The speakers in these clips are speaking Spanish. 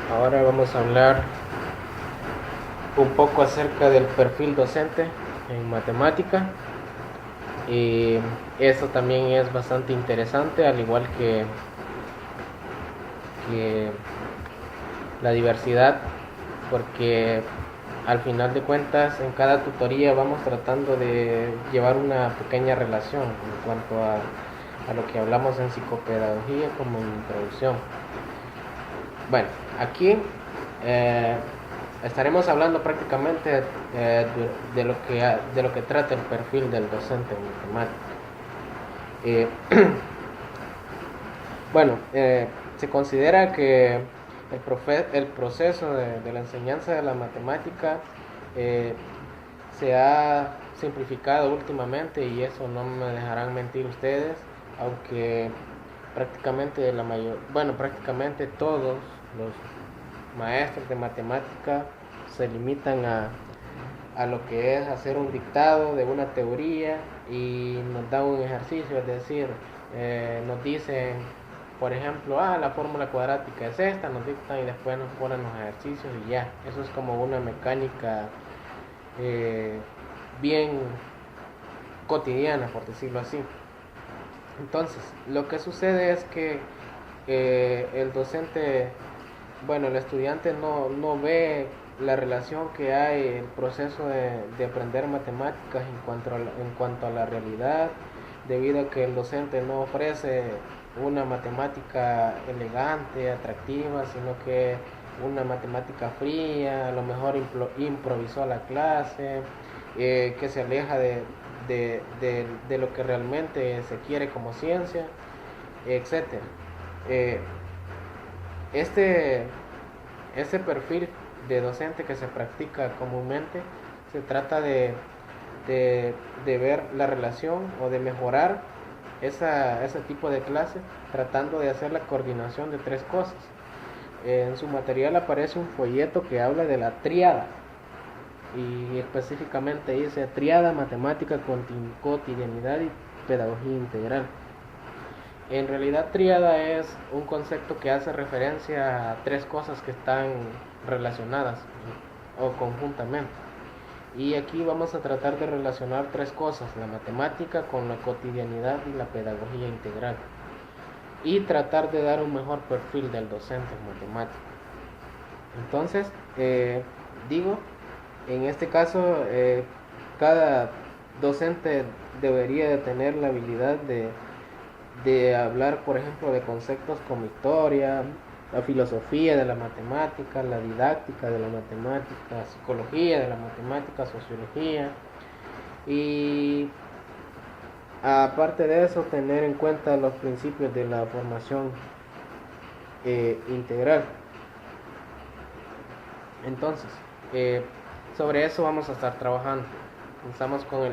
Ahora vamos a hablar un poco acerca del perfil docente en matemática. Y eso también es bastante interesante, al igual que la diversidad, porque al final de cuentas en cada tutoría vamos tratando de llevar una pequeña relación en cuanto a lo que hablamos en psicopedagogía como en introducción. Bueno, aquí eh, estaremos hablando prácticamente de lo que trata el perfil del docente en matemáticas. Eh, bueno, se considera que el proceso de la enseñanza de la matemática eh, se ha simplificado últimamente, y eso no me dejarán mentir ustedes, aunque prácticamente todos los maestros de matemática se limitan a lo que es hacer un dictado de una teoría y nos dan un ejercicio, es decir, nos dicen, por ejemplo, la fórmula cuadrática es esta, nos dictan y después nos ponen los ejercicios y ya. Eso es como una mecánica eh, bien cotidiana, por decirlo así. Entonces, lo que sucede es que el docente, bueno, el estudiante no ve la relación que hay en el proceso de aprender matemáticas en cuanto a la realidad, debido a que el docente no ofrece una matemática elegante, atractiva, sino que una matemática fría, a lo mejor improvisó la clase, que se aleja de lo que realmente se quiere como ciencia, etcétera. Eh, este, este perfil de docente que se practica comúnmente se trata de ver la relación o de mejorar ese tipo de clase, tratando de hacer la coordinación de tres cosas. En su material aparece un folleto que habla de la tríada, y específicamente dice tríada: matemática, cotidianidad y pedagogía integral. En realidad, tríada es un concepto que hace referencia a tres cosas que están relacionadas o conjuntamente. Y aquí vamos a tratar de relacionar tres cosas: la matemática con la cotidianidad y la pedagogía integral, y tratar de dar un mejor perfil del docente en matemática. Entonces, digo, en este caso, cada docente debería de tener la habilidad de hablar, por ejemplo, de conceptos como historia, la filosofía de la matemática, la didáctica de la matemática, psicología de la matemática, sociología, y aparte de eso tener en cuenta los principios de la formación integral. Entonces, sobre eso vamos a estar trabajando. Estamos con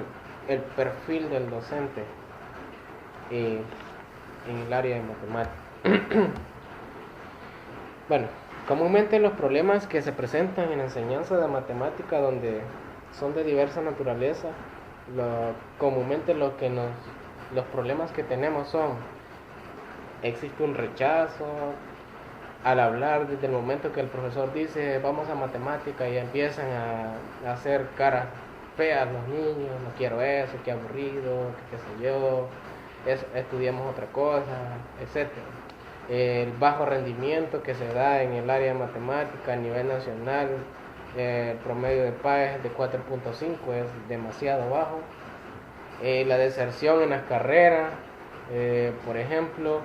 el perfil del docente eh, en el área de matemáticas. Bueno, comúnmente los problemas que se presentan en la enseñanza de matemática, donde son de diversa naturaleza, comúnmente los problemas que tenemos son: existe un rechazo al hablar. Desde el momento que el profesor dice vamos a matemática, y empiezan a hacer caras feas los niños: no quiero eso, qué aburrido, qué sé yo, estudiamos otra cosa, etcétera. El bajo rendimiento que se da en el área de matemática a nivel nacional, el promedio de PAE es de 4.5, es demasiado bajo. La deserción en las carreras, por ejemplo,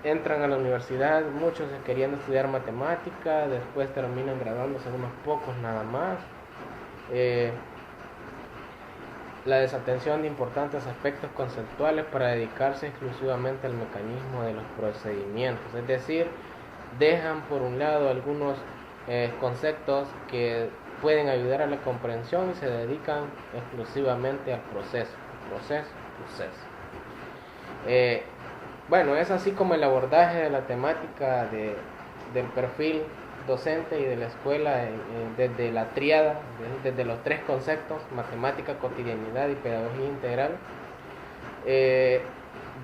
entran a la universidad muchos queriendo estudiar matemática, después terminan graduándose unos pocos nada más. La desatención de importantes aspectos conceptuales para dedicarse exclusivamente al mecanismo de los procedimientos, es decir, dejan por un lado algunos conceptos que pueden ayudar a la comprensión y se dedican exclusivamente al proceso. Eh, bueno, es así como el abordaje de la temática del perfil docente y de la escuela, desde la tríada, desde los tres conceptos: matemática, cotidianidad y pedagogía integral,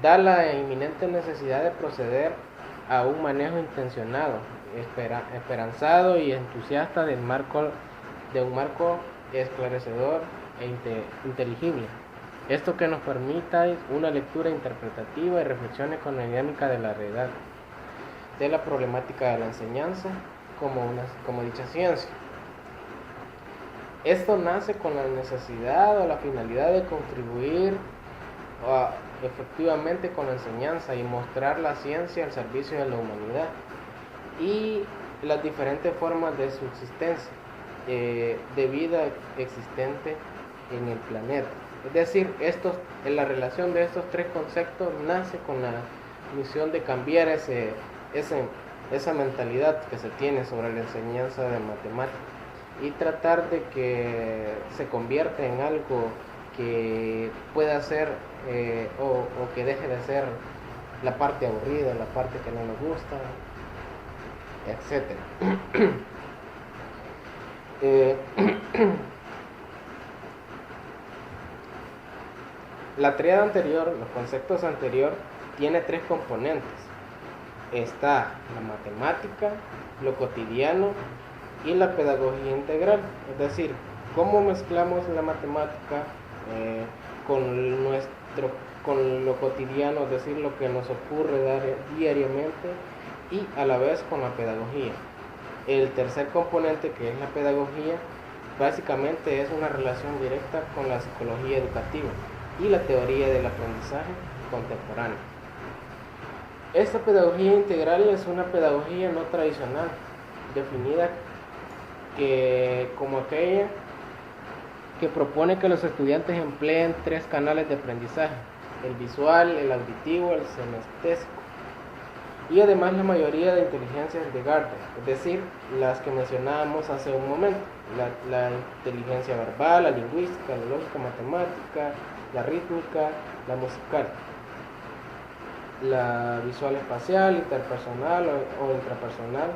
da la inminente necesidad de proceder a un manejo intencionado esperanzado y entusiasta de un marco esclarecedor e inteligible. Esto que nos permita una lectura interpretativa y reflexiones con la dinámica de la realidad, de la problemática de la enseñanza como dicha ciencia. Esto nace con la necesidad o la finalidad de contribuir efectivamente con la enseñanza y mostrar la ciencia al servicio de la humanidad y las diferentes formas de subsistencia de vida existente en el planeta. Es decir, la relación de estos tres conceptos nace con la misión de cambiar esa mentalidad que se tiene sobre la enseñanza de matemáticas y tratar de que se convierta en algo que pueda ser o que deje de ser la parte aburrida, la parte que no nos gusta, etc. La tríada anterior, los conceptos anteriores, tiene tres componentes. Está la matemática, lo cotidiano y la pedagogía integral. Es decir, cómo mezclamos la matemática con lo cotidiano, es decir, lo que nos ocurre diariamente, y a la vez con la pedagogía. El tercer componente, que es la pedagogía, básicamente es una relación directa con la psicología educativa y la teoría del aprendizaje contemporáneo. Esta pedagogía integral es una pedagogía no tradicional, definida como aquella que propone que los estudiantes empleen tres canales de aprendizaje: el visual, el auditivo, el sinestésico, y además la mayoría de inteligencias de Gardner, es decir, las que mencionábamos hace un momento: la inteligencia verbal, la lingüística, la lógica matemática, la rítmica, la musical, la visual espacial, interpersonal o intrapersonal,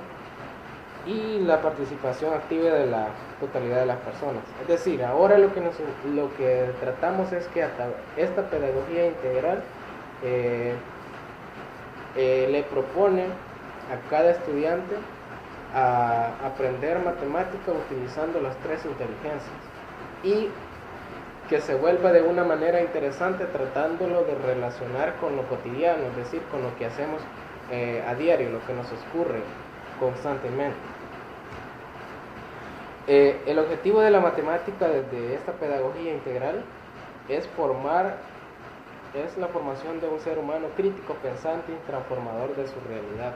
y la participación activa de la totalidad de las personas. Es decir, ahora lo que tratamos es que esta pedagogía integral le propone a cada estudiante a aprender matemática utilizando las tres inteligencias y que se vuelva de una manera interesante tratándolo de relacionar con lo cotidiano, es decir, con lo que hacemos a diario, lo que nos ocurre constantemente. El objetivo de la matemática desde esta pedagogía integral es la formación de un ser humano crítico, pensante y transformador de su realidad.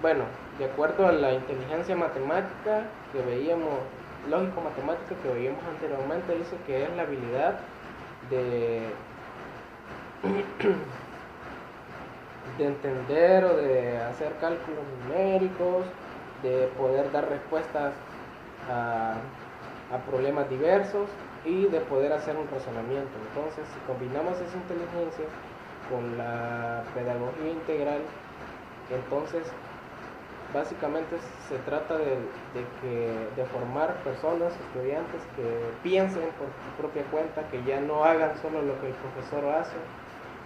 Bueno, de acuerdo a la inteligencia matemática que veíamos, lógico-matemática que veíamos anteriormente, dice que es la habilidad de entender o de hacer cálculos numéricos, de poder dar respuestas a problemas diversos y de poder hacer un razonamiento. Entonces, si combinamos esa inteligencia con la pedagogía integral, entonces básicamente se trata de formar personas, estudiantes que piensen por su propia cuenta, que ya no hagan solo lo que el profesor hace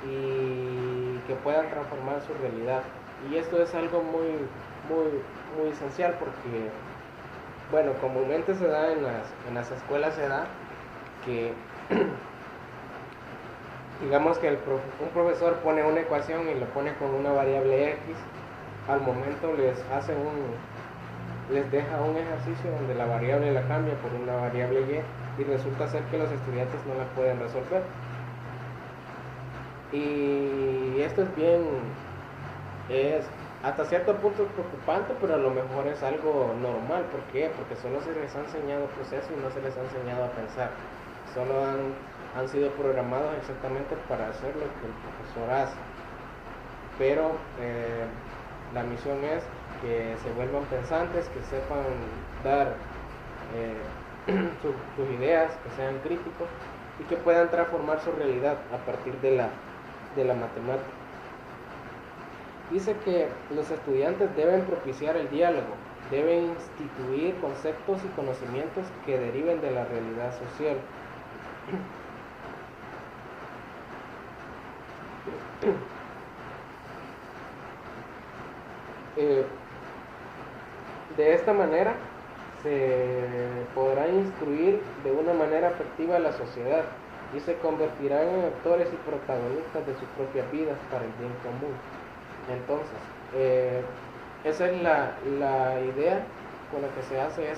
y que puedan transformar su realidad. Y esto es algo muy esencial porque, bueno, comúnmente se da en las escuelas, se da que digamos que un profesor pone una ecuación y lo pone con una variable X. Al momento les deja un ejercicio donde la variable la cambia por una variable Y resulta ser que los estudiantes no la pueden resolver. Y esto es hasta cierto punto preocupante, pero a lo mejor es algo normal. ¿Por qué? Porque solo se les ha enseñado proceso y no se les ha enseñado a pensar. Solo han sido programados exactamente para hacer lo que el profesor hace. Pero la misión es que se vuelvan pensantes, que sepan dar sus ideas, que sean críticos y que puedan transformar su realidad a partir de la matemática. Dice que los estudiantes deben propiciar el diálogo, deben instituir conceptos y conocimientos que deriven de la realidad social. Eh, de esta manera se podrá instruir de una manera efectiva a la sociedad y se convertirán en actores y protagonistas de sus propias vidas para el bien común. Entonces, esa es la idea con la que se hace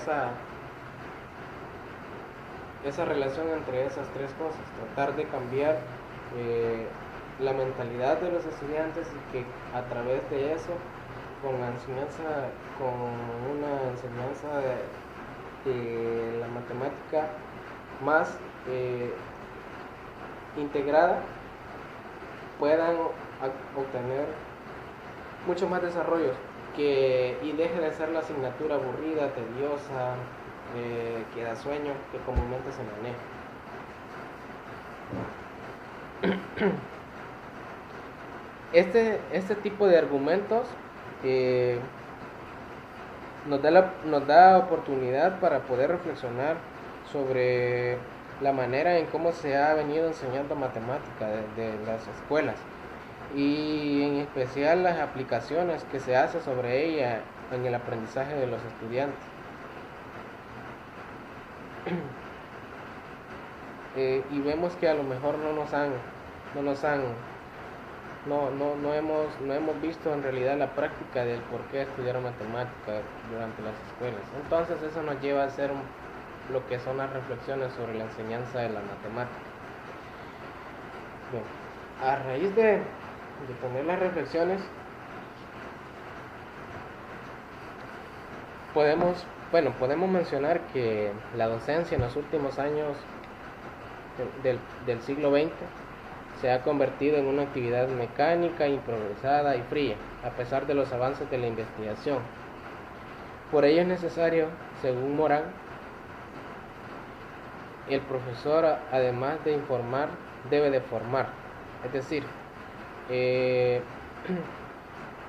esa relación entre esas tres cosas, tratar de cambiar la mentalidad de los estudiantes y que a través de eso, con una enseñanza de la matemática más integrada, puedan obtener mucho más desarrollos y deje de ser la asignatura aburrida, tediosa, que da sueño, que comúnmente se maneja. Este tipo de argumentos nos da oportunidad para poder reflexionar sobre la manera en cómo se ha venido enseñando matemática de las escuelas y en especial las aplicaciones que se hace sobre ella en el aprendizaje de los estudiantes. Y vemos que a lo mejor no hemos visto en realidad la práctica del por qué estudiar matemática durante las escuelas. Entonces eso nos lleva a hacer lo que son las reflexiones sobre la enseñanza de la matemática. Bien, a raíz de tener las reflexiones, podemos mencionar que la docencia en los últimos años del siglo XX se ha convertido en una actividad mecánica, improvisada y fría, a pesar de los avances de la investigación. Por ello es necesario, según Morán, el profesor, además de informar, debe de formar. Es decir,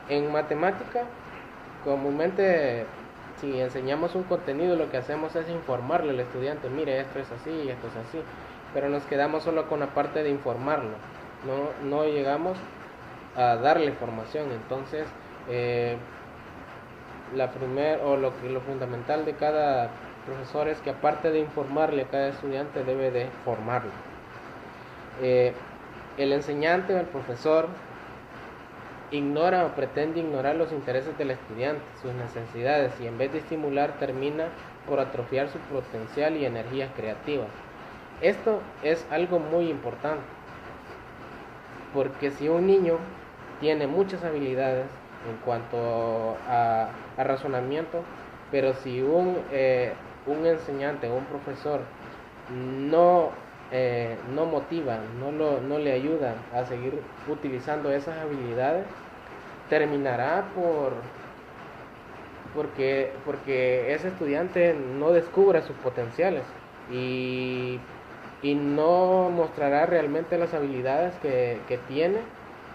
en matemática, comúnmente, si enseñamos un contenido, lo que hacemos es informarle al estudiante, mire, esto es así y esto es así, pero nos quedamos solo con la parte de informarlo, no llegamos a darle formación. Entonces, lo fundamental de cada profesor es que aparte de informarle a cada estudiante, debe de formarlo. El enseñante o el profesor ignora o pretende ignorar los intereses del estudiante, sus necesidades, y en vez de estimular termina por atrofiar su potencial y energías creativas. Esto es algo muy importante, porque si un niño tiene muchas habilidades en cuanto a razonamiento, pero si un enseñante o un profesor no motiva, no le ayuda a seguir utilizando esas habilidades, terminará porque ese estudiante no descubra sus potenciales y no mostrará realmente las habilidades que tiene,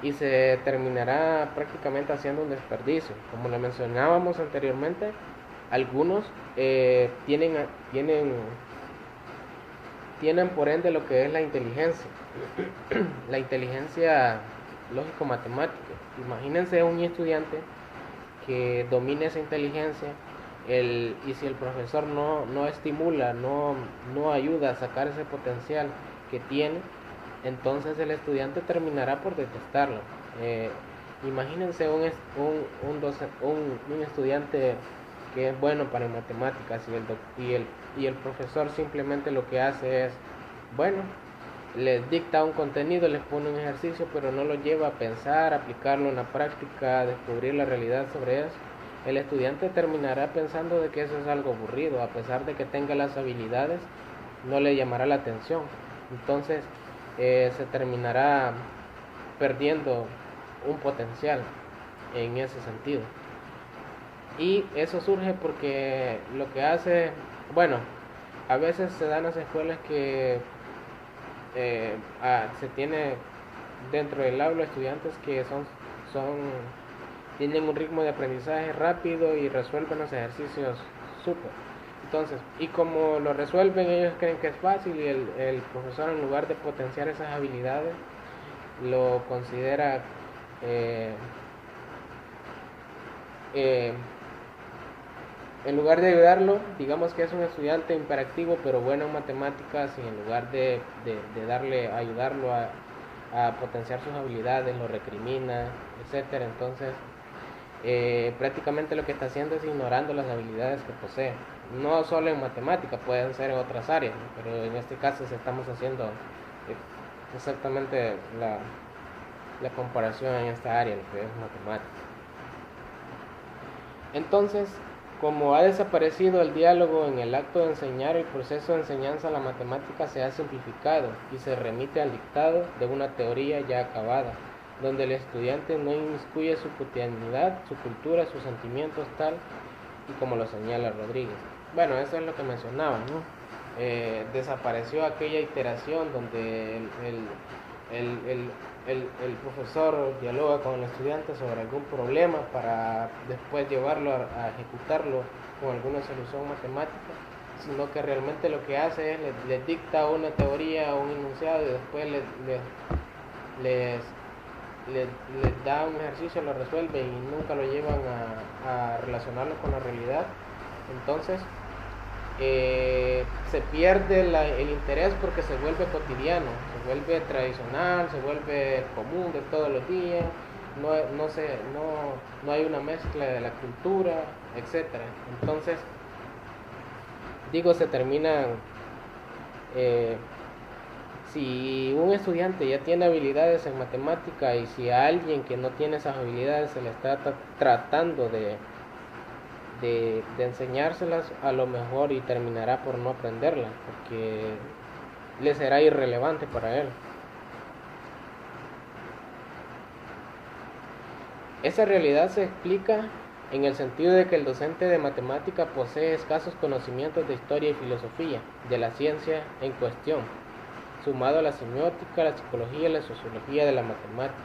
y se terminará prácticamente haciendo un desperdicio. Como le mencionábamos anteriormente, algunos tienen por ende lo que es la inteligencia, la inteligencia lógico-matemática. Imagínense un estudiante que domine esa inteligencia, y si el profesor no estimula, no ayuda a sacar ese potencial que tiene, entonces el estudiante terminará por detestarlo. Imagínense un estudiante que es bueno para matemáticas y el profesor simplemente lo que hace es, les dicta un contenido, les pone un ejercicio, pero no lo lleva a pensar, aplicarlo en la práctica, descubrir la realidad sobre eso. El estudiante terminará pensando de que eso es algo aburrido, a pesar de que tenga las habilidades, no le llamará la atención. Entonces se terminará perdiendo un potencial en ese sentido. Y eso surge porque lo que hace, a veces se dan las escuelas que se tiene dentro del aula estudiantes que tienen un ritmo de aprendizaje rápido y resuelven los ejercicios súper. Entonces, y como lo resuelven, ellos creen que es fácil, y el profesor, en lugar de potenciar esas habilidades, lo considera eh, en lugar de ayudarlo, digamos que es un estudiante hiperactivo pero bueno en matemáticas, y en lugar de darle, ayudarlo a potenciar sus habilidades, lo recrimina, etcétera. Entonces, prácticamente lo que está haciendo es ignorando las habilidades que posee. No solo en matemáticas, pueden ser en otras áreas, ¿no? Pero en este caso estamos haciendo exactamente la comparación en esta área, lo que es matemática. Entonces, como ha desaparecido el diálogo en el acto de enseñar, el proceso de enseñanza de la matemática se ha simplificado y se remite al dictado de una teoría ya acabada, donde el estudiante no inmiscuye su cotidianidad, su cultura, sus sentimientos, tal y como lo señala Rodríguez. Bueno, eso es lo que mencionaba, ¿no? Desapareció aquella iteración donde el profesor dialoga con el estudiante sobre algún problema para después llevarlo a ejecutarlo con alguna solución matemática, sino que realmente lo que hace es les dicta una teoría o un enunciado y después les da un ejercicio, lo resuelve y nunca lo llevan a relacionarlo con la realidad. Entonces se pierde el interés porque se vuelve cotidiano, se vuelve tradicional, se vuelve común de todos los días, no hay una mezcla de la cultura, etcétera. Entonces, digo, se termina, si un estudiante ya tiene habilidades en matemática y si a alguien que no tiene esas habilidades se le está tratando de enseñárselas, a lo mejor y terminará por no aprenderlas porque le será irrelevante para él. Esa realidad se explica en el sentido de que el docente de matemática posee escasos conocimientos de historia y filosofía de la ciencia en cuestión, sumado a la semiótica, la psicología y la sociología de la matemática.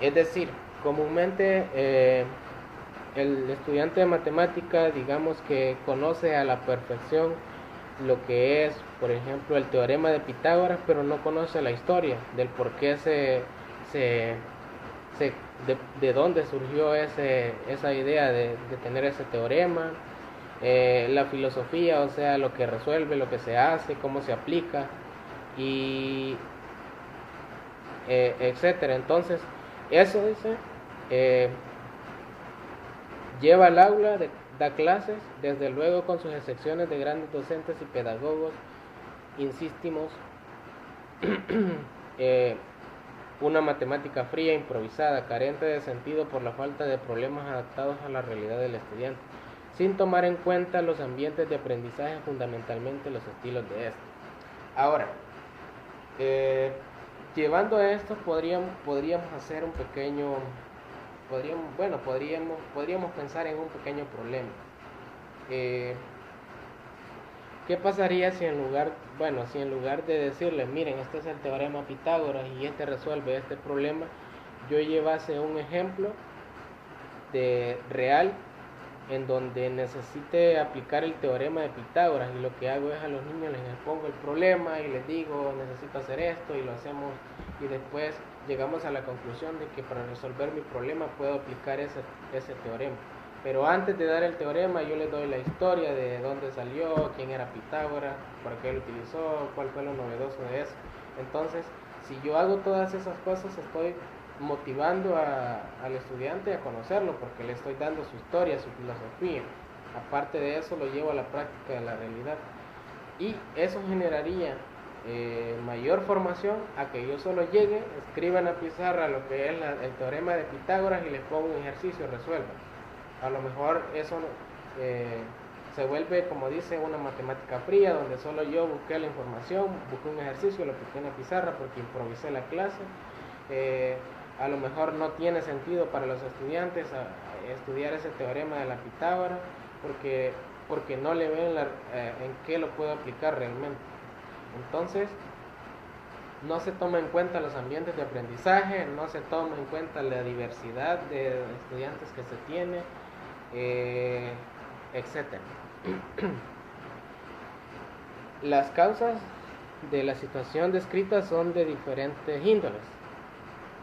Es decir, comúnmente el estudiante de matemática, digamos que conoce a la perfección lo que es, por ejemplo, el teorema de Pitágoras, pero no conoce la historia del por qué de dónde surgió esa idea de tener ese teorema, la filosofía, o sea, lo que resuelve, lo que se hace, cómo se aplica, y etcétera. Entonces, eso dice, lleva al aula, da clases, desde luego con sus excepciones de grandes docentes y pedagogos, insistimos, una matemática fría, improvisada, carente de sentido por la falta de problemas adaptados a la realidad del estudiante, sin tomar en cuenta los ambientes de aprendizaje, fundamentalmente los estilos de este. Ahora, llevando a esto podríamos hacer un pequeño, podríamos pensar en un pequeño problema. ¿Qué pasaría si en lugar de decirle, miren, este es el teorema Pitágoras y este resuelve este problema, yo llevase un ejemplo real en donde necesite aplicar el teorema de Pitágoras, y lo que hago es a los niños les expongo el problema y les digo, necesito hacer esto, y lo hacemos, y después llegamos a la conclusión de que para resolver mi problema puedo aplicar ese teorema. Pero antes de dar el teorema yo les doy la historia de dónde salió, quién era Pitágoras, por qué lo utilizó, cuál fue lo novedoso de eso. Entonces, si yo hago todas esas cosas, estoy motivando al estudiante a conocerlo, porque le estoy dando su historia, su filosofía. Aparte de eso, lo llevo a la práctica de la realidad. Y eso generaría mayor formación a que yo solo llegue, escriba en la pizarra lo que es el teorema de Pitágoras y les pongo un ejercicio, resuelva. A lo mejor eso se vuelve, como dice, una matemática fría, donde solo yo busqué la información, busqué un ejercicio, lo puse en la pizarra porque improvisé la clase. A lo mejor no tiene sentido para los estudiantes estudiar ese teorema de la Pitágoras porque no le ven en qué lo puedo aplicar realmente. Entonces, no se toma en cuenta los ambientes de aprendizaje, no se toma en cuenta la diversidad de estudiantes que se tiene, etc. Las causas de la situación descrita son de diferentes índoles.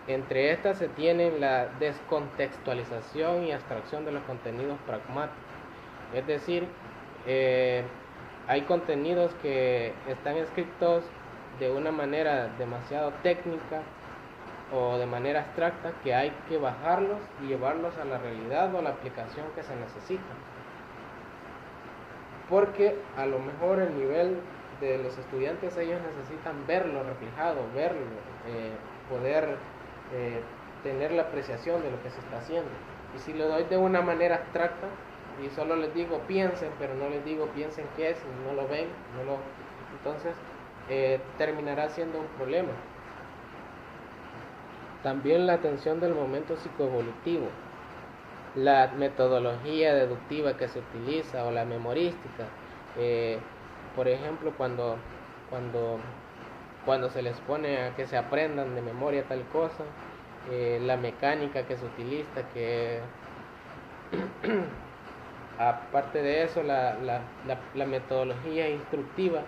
Entre estas se tienen la descontextualización y abstracción de los contenidos pragmáticos. Es decir, hay contenidos que están escritos de una manera demasiado técnica o de manera abstracta, que hay que bajarlos y llevarlos a la realidad o a la aplicación que se necesita. Porque a lo mejor el nivel de los estudiantes, ellos necesitan verlo reflejado, verlo, poder tener la apreciación de lo que se está haciendo. Y si lo doy de una manera abstracta y solo les digo piensen, pero no les digo piensen qué es, y no lo ven, entonces terminará siendo un problema. También la atención del momento psicoevolutivo, la metodología deductiva que se utiliza o la memorística. Por ejemplo, cuando se les pone a que se aprendan de memoria tal cosa, la mecánica que se utiliza, que aparte de eso, la metodología instructiva,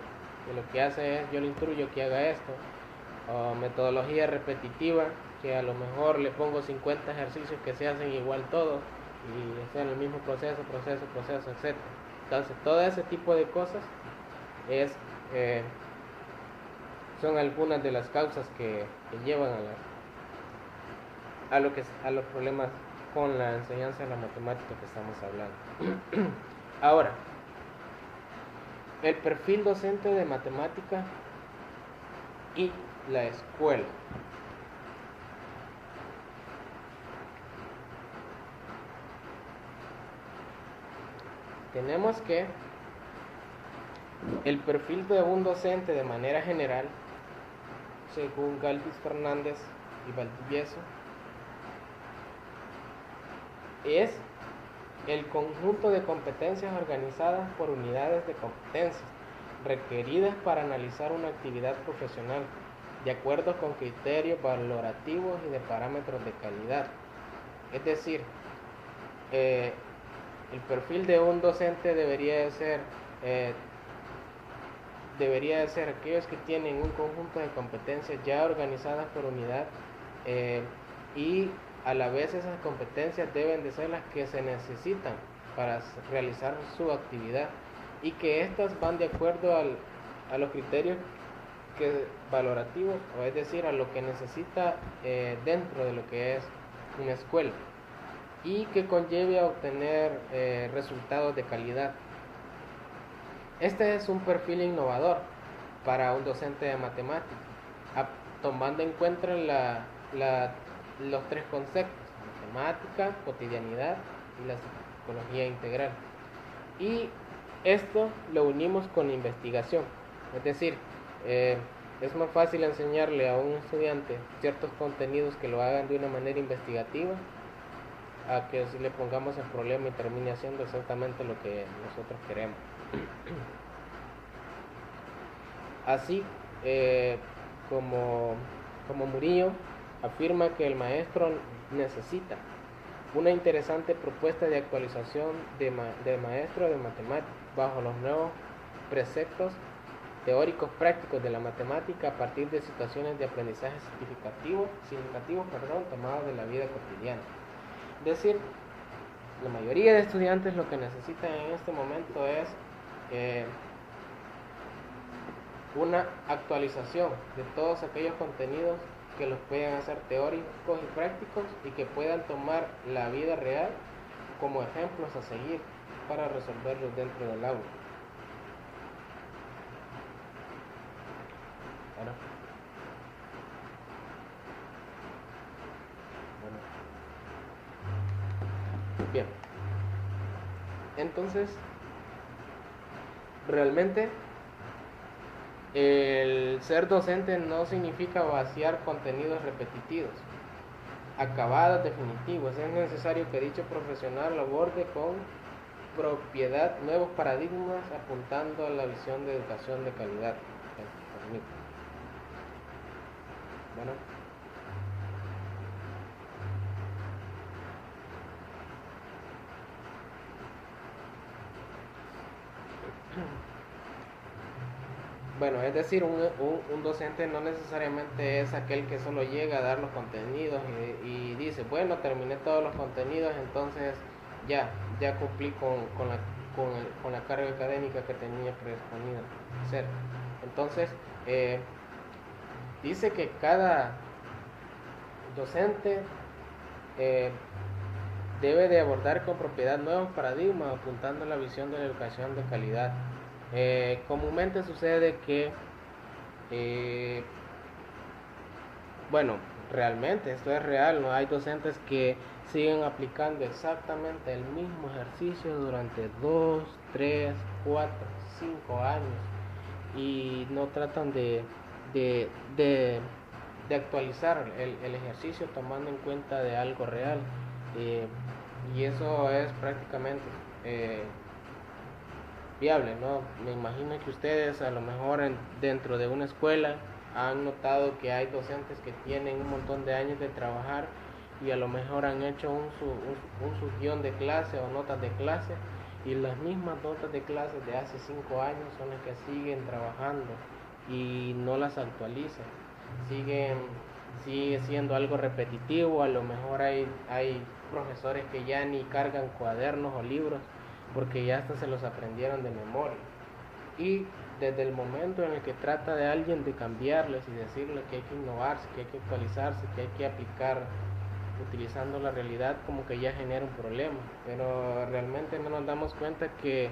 que lo que hace es, yo le instruyo que haga esto, o metodología repetitiva, que a lo mejor le pongo 50 ejercicios que se hacen igual todos, y hacen el mismo proceso, etc. Entonces, todo ese tipo de cosas son algunas de las causas que llevan a los problemas con la enseñanza de la matemática que estamos hablando. Ahora, el perfil docente de matemática y la escuela. Tenemos que el perfil de un docente de manera general, según Galvis Fernández y Valdivieso, es el conjunto de competencias organizadas por unidades de competencias requeridas para analizar una actividad profesional de acuerdo con criterios valorativos y de parámetros de calidad. Es decir, el perfil de un docente debería de ser aquellos que tienen un conjunto de competencias ya organizadas por unidad, y a la vez esas competencias deben de ser las que se necesitan para realizar su actividad, y que estas van de acuerdo a los criterios valorativos, o es decir, a lo que necesita dentro de lo que es una escuela, y que conlleve a obtener resultados de calidad. Este es un perfil innovador para un docente de matemáticas, tomando en cuenta los tres conceptos: matemática, cotidianidad y la psicología integral. Y esto lo unimos con investigación, es decir, es más fácil enseñarle a un estudiante ciertos contenidos que lo hagan de una manera investigativa, a que si le pongamos el problema y termine haciendo exactamente lo que nosotros queremos. Así como Murillo afirma que el maestro necesita una interesante propuesta de actualización de maestro de matemáticas bajo los nuevos preceptos teóricos prácticos de la matemática a partir de situaciones de aprendizaje significativos, tomados de la vida cotidiana. Es decir, la mayoría de estudiantes lo que necesitan en este momento es una actualización de todos aquellos contenidos que los puedan hacer teóricos y prácticos, y que puedan tomar la vida real como ejemplos a seguir para resolverlos dentro del aula. Bien, entonces realmente el ser docente no significa vaciar contenidos repetitivos, acabados, definitivos. Es necesario que dicho profesional aborde con propiedad nuevos paradigmas apuntando a la visión de educación de calidad. Bueno. Bueno, es decir, un docente no necesariamente es aquel que solo llega a dar los contenidos y dice, bueno, terminé todos los contenidos, entonces ya cumplí con la carga académica que tenía predisponida hacer. Entonces, dice que cada docente eh, debe de abordar con propiedad nuevos paradigmas apuntando a la visión de la educación de calidad. Comúnmente sucede que, eh, bueno, realmente esto es real, no hay docentes que siguen aplicando exactamente el mismo ejercicio durante 2, 3, 4, 5 años y no tratan de, de, de actualizar el ejercicio tomando en cuenta de algo real. Eh, y eso es prácticamente eh, viable, ¿no? Me imagino que ustedes a lo mejor dentro de una escuela han notado que hay docentes que tienen un montón de años de trabajar y a lo mejor han hecho un su guión de clase o notas de clase y las mismas notas de clase de hace 5 años son las que siguen trabajando y no las actualizan, siguen sigue siendo algo repetitivo, a lo mejor hay profesores que ya ni cargan cuadernos o libros porque ya hasta se los aprendieron de memoria. Y desde el momento en el que trata de alguien de cambiarles y decirle que hay que innovarse, que hay que actualizarse, que hay que aplicar utilizando la realidad, como que ya genera un problema. Pero realmente no nos damos cuenta que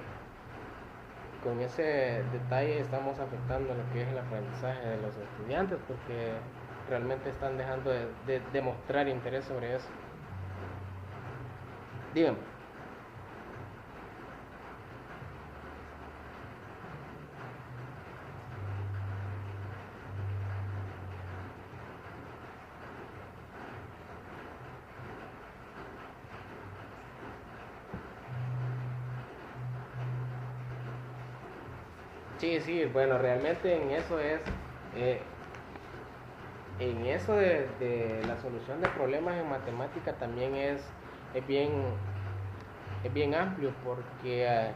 con ese detalle estamos afectando lo que es el aprendizaje de los estudiantes porque realmente están dejando de demostrar interés sobre eso. Dígame. Sí, sí, bueno, realmente eh, en eso de la solución de problemas en matemática también es bien, es bien amplio porque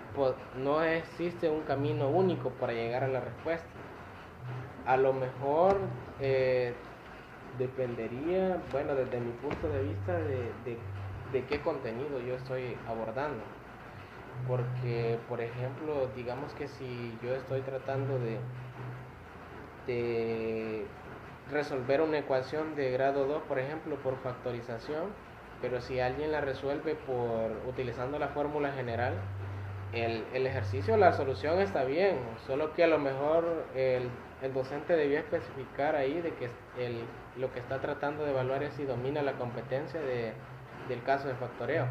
no existe un camino único para llegar a la respuesta. A lo mejor eh, dependería, bueno, desde mi punto de vista, de qué contenido yo estoy abordando. Porque, por ejemplo, digamos que si yo estoy tratando de resolver una ecuación de grado 2 por ejemplo, por factorización, pero si alguien la resuelve por utilizando la fórmula general, el ejercicio, la solución está bien, solo que a lo mejor el docente debió especificar ahí de que lo que está tratando de evaluar es si domina la competencia del caso de factoreo.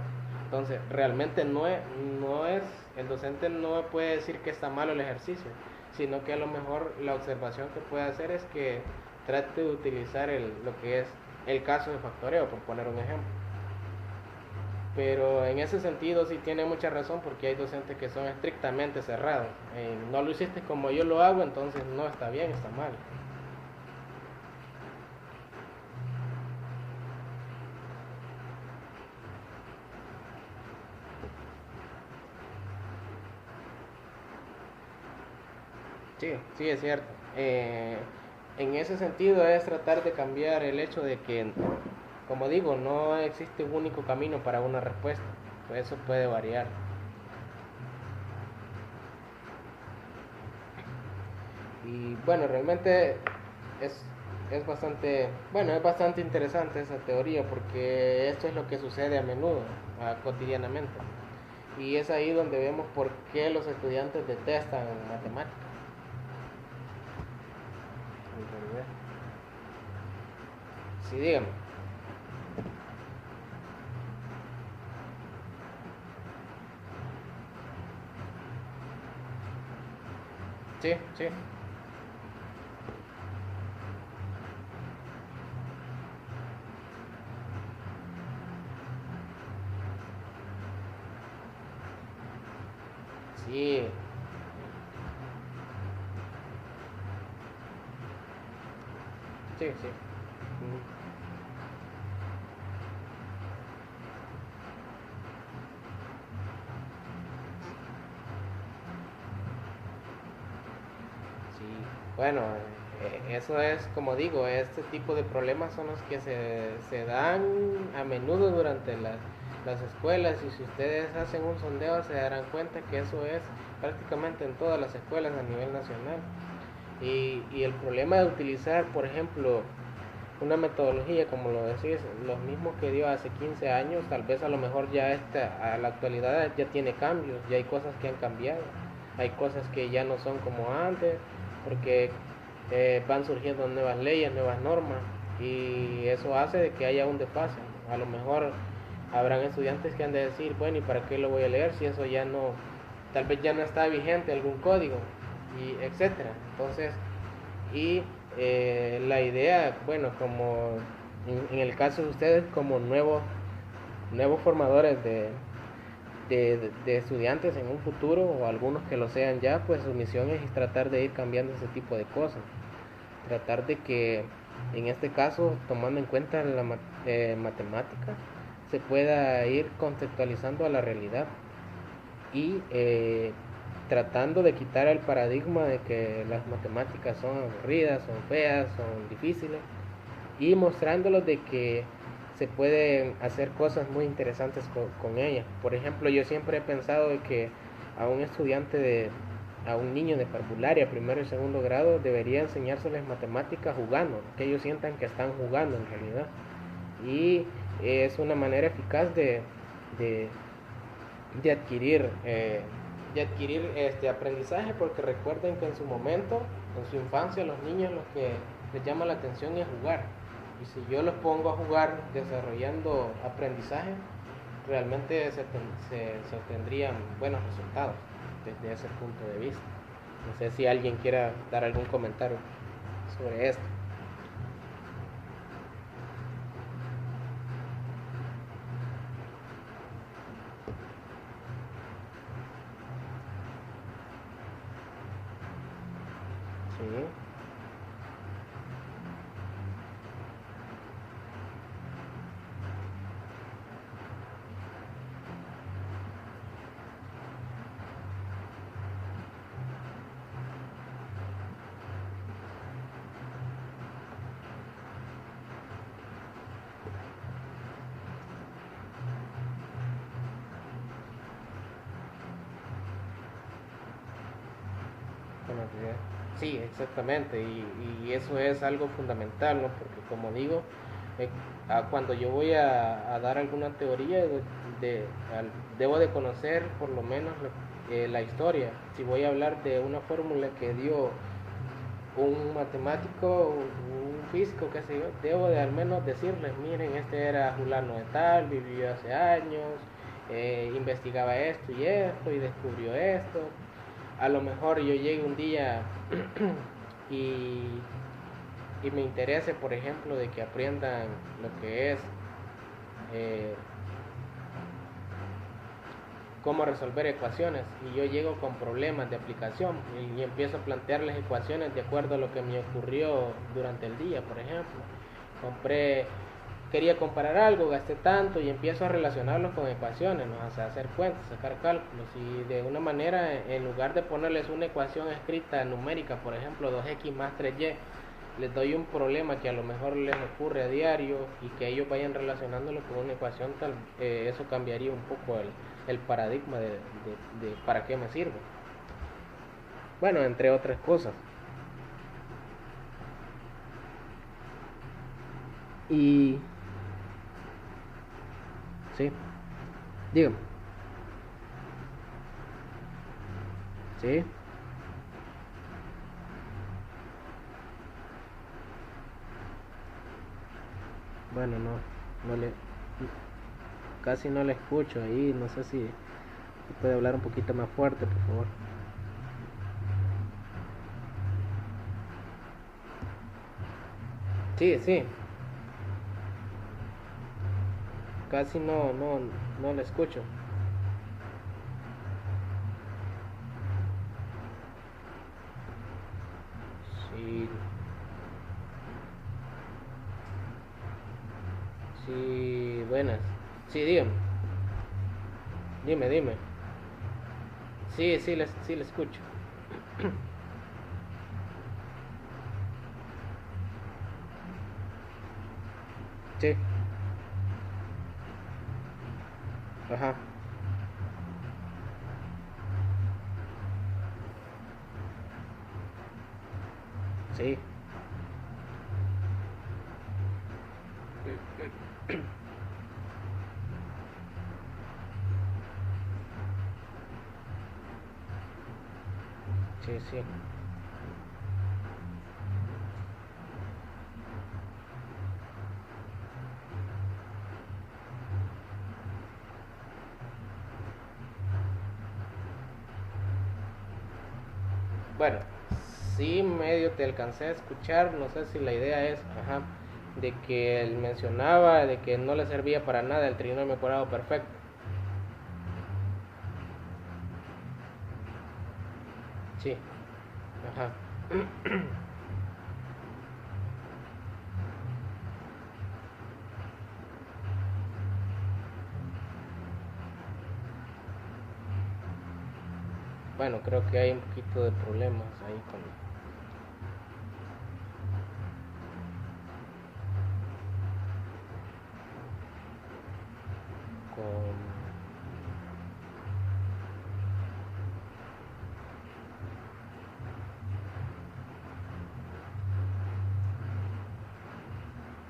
Entonces, realmente no es, el docente no puede decir que está malo el ejercicio, sino que a lo mejor la observación que puede hacer es que trate de utilizar lo que es el caso de factoreo, por poner un ejemplo. Pero en ese sentido sí tiene mucha razón porque hay docentes que son estrictamente cerrados. No lo hiciste como yo lo hago, entonces no está bien, está mal. Sí, sí, es cierto. En ese sentido es tratar de cambiar el hecho de que, como digo, no existe un único camino para una respuesta. Eso puede variar. Y bueno, realmente es, es bastante interesante esa teoría porque esto es lo que sucede a menudo, cotidianamente. Y es ahí donde vemos por qué los estudiantes detestan matemáticas. En realidad. Sí, dígame. Sí, sí. Sí, sí, sí. Mm. Sí. Bueno, eso es, como digo, este tipo de problemas son los que se dan a menudo durante las escuelas, y si ustedes hacen un sondeo se darán cuenta que eso es prácticamente en todas las escuelas a nivel nacional. Y el problema de utilizar, por ejemplo, una metodología, como lo decís, los mismos que dio hace 15 años, tal vez a lo mejor ya a la actualidad ya tiene cambios, ya hay cosas que han cambiado, hay cosas que ya no son como antes, porque van surgiendo nuevas leyes, nuevas normas, y eso hace de que haya un desfase. A lo mejor habrán estudiantes que han de decir, bueno, ¿y para qué lo voy a leer si eso ya no, tal vez ya no está vigente algún código, y etcétera? Entonces, y la idea, bueno, como en el caso de ustedes, como nuevos formadores de estudiantes en un futuro, o algunos que lo sean ya, pues su misión es tratar de ir cambiando ese tipo de cosas. Tratar de que, en este caso, tomando en cuenta la matemática, se pueda ir contextualizando a la realidad, y tratando de quitar el paradigma de que las matemáticas son aburridas, son feas, son difíciles, y mostrándolos de que se pueden hacer cosas muy interesantes con ellas. Por ejemplo, yo siempre he pensado de que a un estudiante a un niño de parvularia, primero y segundo grado, debería enseñárseles matemáticas jugando, que ellos sientan que están jugando en realidad. Y es una manera eficaz de, de adquirir este aprendizaje, porque recuerden que en su momento, en su infancia, los niños lo que les llama la atención es jugar, y si yo los pongo a jugar desarrollando aprendizaje, realmente se obtendrían buenos resultados desde ese punto de vista. No sé si alguien quiera dar algún comentario sobre esto. Sí. Sí, exactamente, y eso es algo fundamental, ¿no? Porque, como digo, eh, cuando yo voy a dar alguna teoría, debo de conocer por lo menos la historia. Si voy a hablar de una fórmula que dio un matemático, un físico, qué sé yo, debo de al menos decirles, miren, este era fulano de tal, vivió hace años, investigaba esto y descubrió esto. A lo mejor yo llegue un día y, y me interese, por ejemplo, de que aprendan lo que es eh, cómo resolver ecuaciones, y yo llego con problemas de aplicación y empiezo a plantearles ecuaciones de acuerdo a lo que me ocurrió durante el día. Por ejemplo, quería comparar algo, gasté tanto, y empiezo a relacionarlo con ecuaciones, ¿no? O sea, hacer cuentas, sacar cálculos, y de una manera, en lugar de ponerles una ecuación escrita numérica, por ejemplo 2x más 3y, les doy un problema que a lo mejor les ocurre a diario, y que ellos vayan relacionándolo con una ecuación. Eso cambiaría un poco el paradigma de para qué me sirve. Bueno, entre otras cosas. Y sí, dígame. Sí, bueno, no le, casi no le escucho ahí, no sé si puede hablar un poquito más fuerte, por favor. Sí, sí, casi no le escucho. Sí, sí, buenas. Sí, dígame, dime. Sí, sí le escucho. Sí, ajá, sí, sí, sí. Bueno, sí, medio te alcancé a escuchar, no sé si la idea es, ajá, de que él mencionaba de que no le servía para nada el trinomio cuadrado perfecto. Sí, ajá. Bueno, creo que hay un poquito de problemas ahí con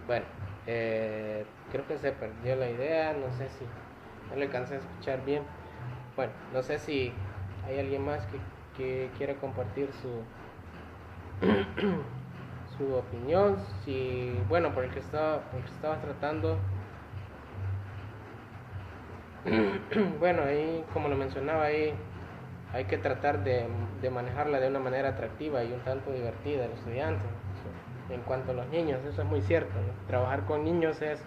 bueno, creo que se perdió la idea, no sé si no le alcancé a escuchar bien. Bueno, no sé si hay alguien más que quiera compartir su opinión, si, bueno, porque estaba tratando, bueno, ahí, como lo mencionaba, ahí hay que tratar de manejarla de una manera atractiva y un tanto divertida a los estudiantes. En cuanto a los niños, eso es muy cierto, ¿no? Trabajar con niños es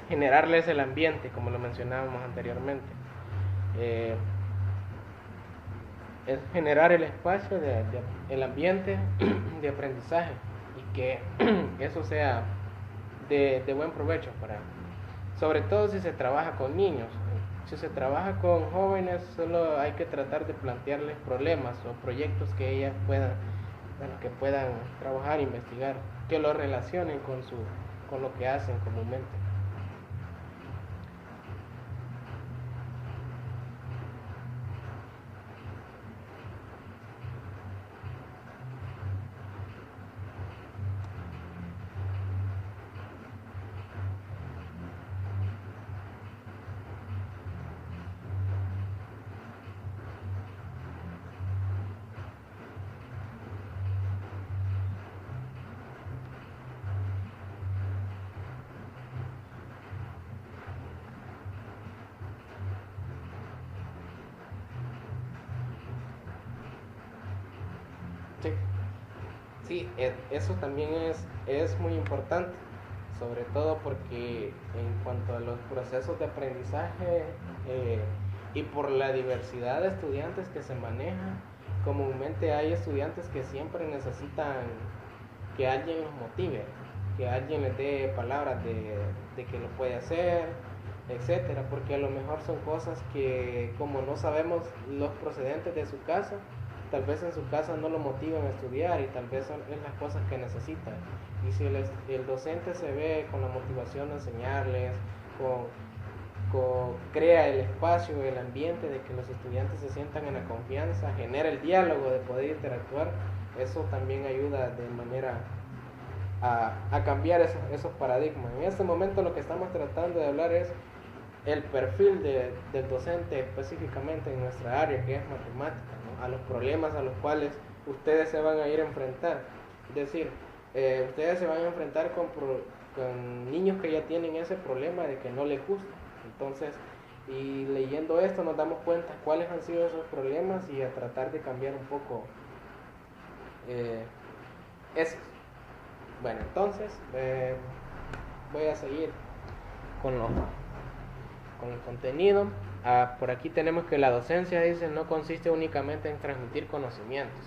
generarles el ambiente, como lo mencionábamos anteriormente. Eh, es generar el espacio, el ambiente de aprendizaje y que eso sea de buen provecho para, sobre todo si se trabaja con niños. Si se trabaja con jóvenes, solo hay que tratar de plantearles problemas o proyectos que ellas puedan, bueno, que puedan trabajar, investigar, que lo relacionen con lo que hacen comúnmente. Sí, sí, eso también es muy importante, sobre todo porque en cuanto a los procesos de aprendizaje eh, y por la diversidad de estudiantes que se maneja, comúnmente hay estudiantes que siempre necesitan que alguien los motive, que alguien les dé palabras de que lo puede hacer, etcétera, porque a lo mejor son cosas que como no sabemos los procedentes de su casa, tal vez en su casa no lo motivan a estudiar y tal vez son es las cosas que necesitan. Y si el docente se ve con la motivación de enseñarles, con, crea el espacio, el ambiente de que los estudiantes se sientan en la confianza, genera el diálogo de poder interactuar, eso también ayuda de manera a cambiar esos paradigmas. En este momento lo que estamos tratando de hablar es el perfil del docente específicamente en nuestra área, que es matemática, ¿no? A los problemas a los cuales ustedes se van a ir a enfrentar. Es decir, ustedes se van a enfrentar con niños que ya tienen ese problema de que no les gusta. Entonces, y leyendo esto nos damos cuenta cuáles han sido esos problemas y a tratar de cambiar un poco esos. Bueno, entonces voy a seguir con con el contenido. Por aquí tenemos que la docencia, dice, no consiste únicamente en transmitir conocimientos,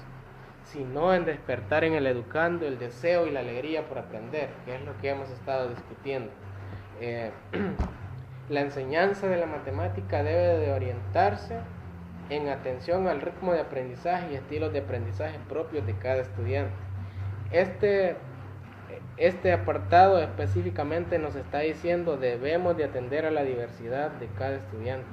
sino en despertar en el educando el deseo y la alegría por aprender, que es lo que hemos estado discutiendo. Eh, la enseñanza de la matemática debe de orientarse en atención al ritmo de aprendizaje y estilos de aprendizaje propios de cada estudiante. Este este apartado específicamente nos está diciendo debemos de atender a la diversidad de cada estudiante.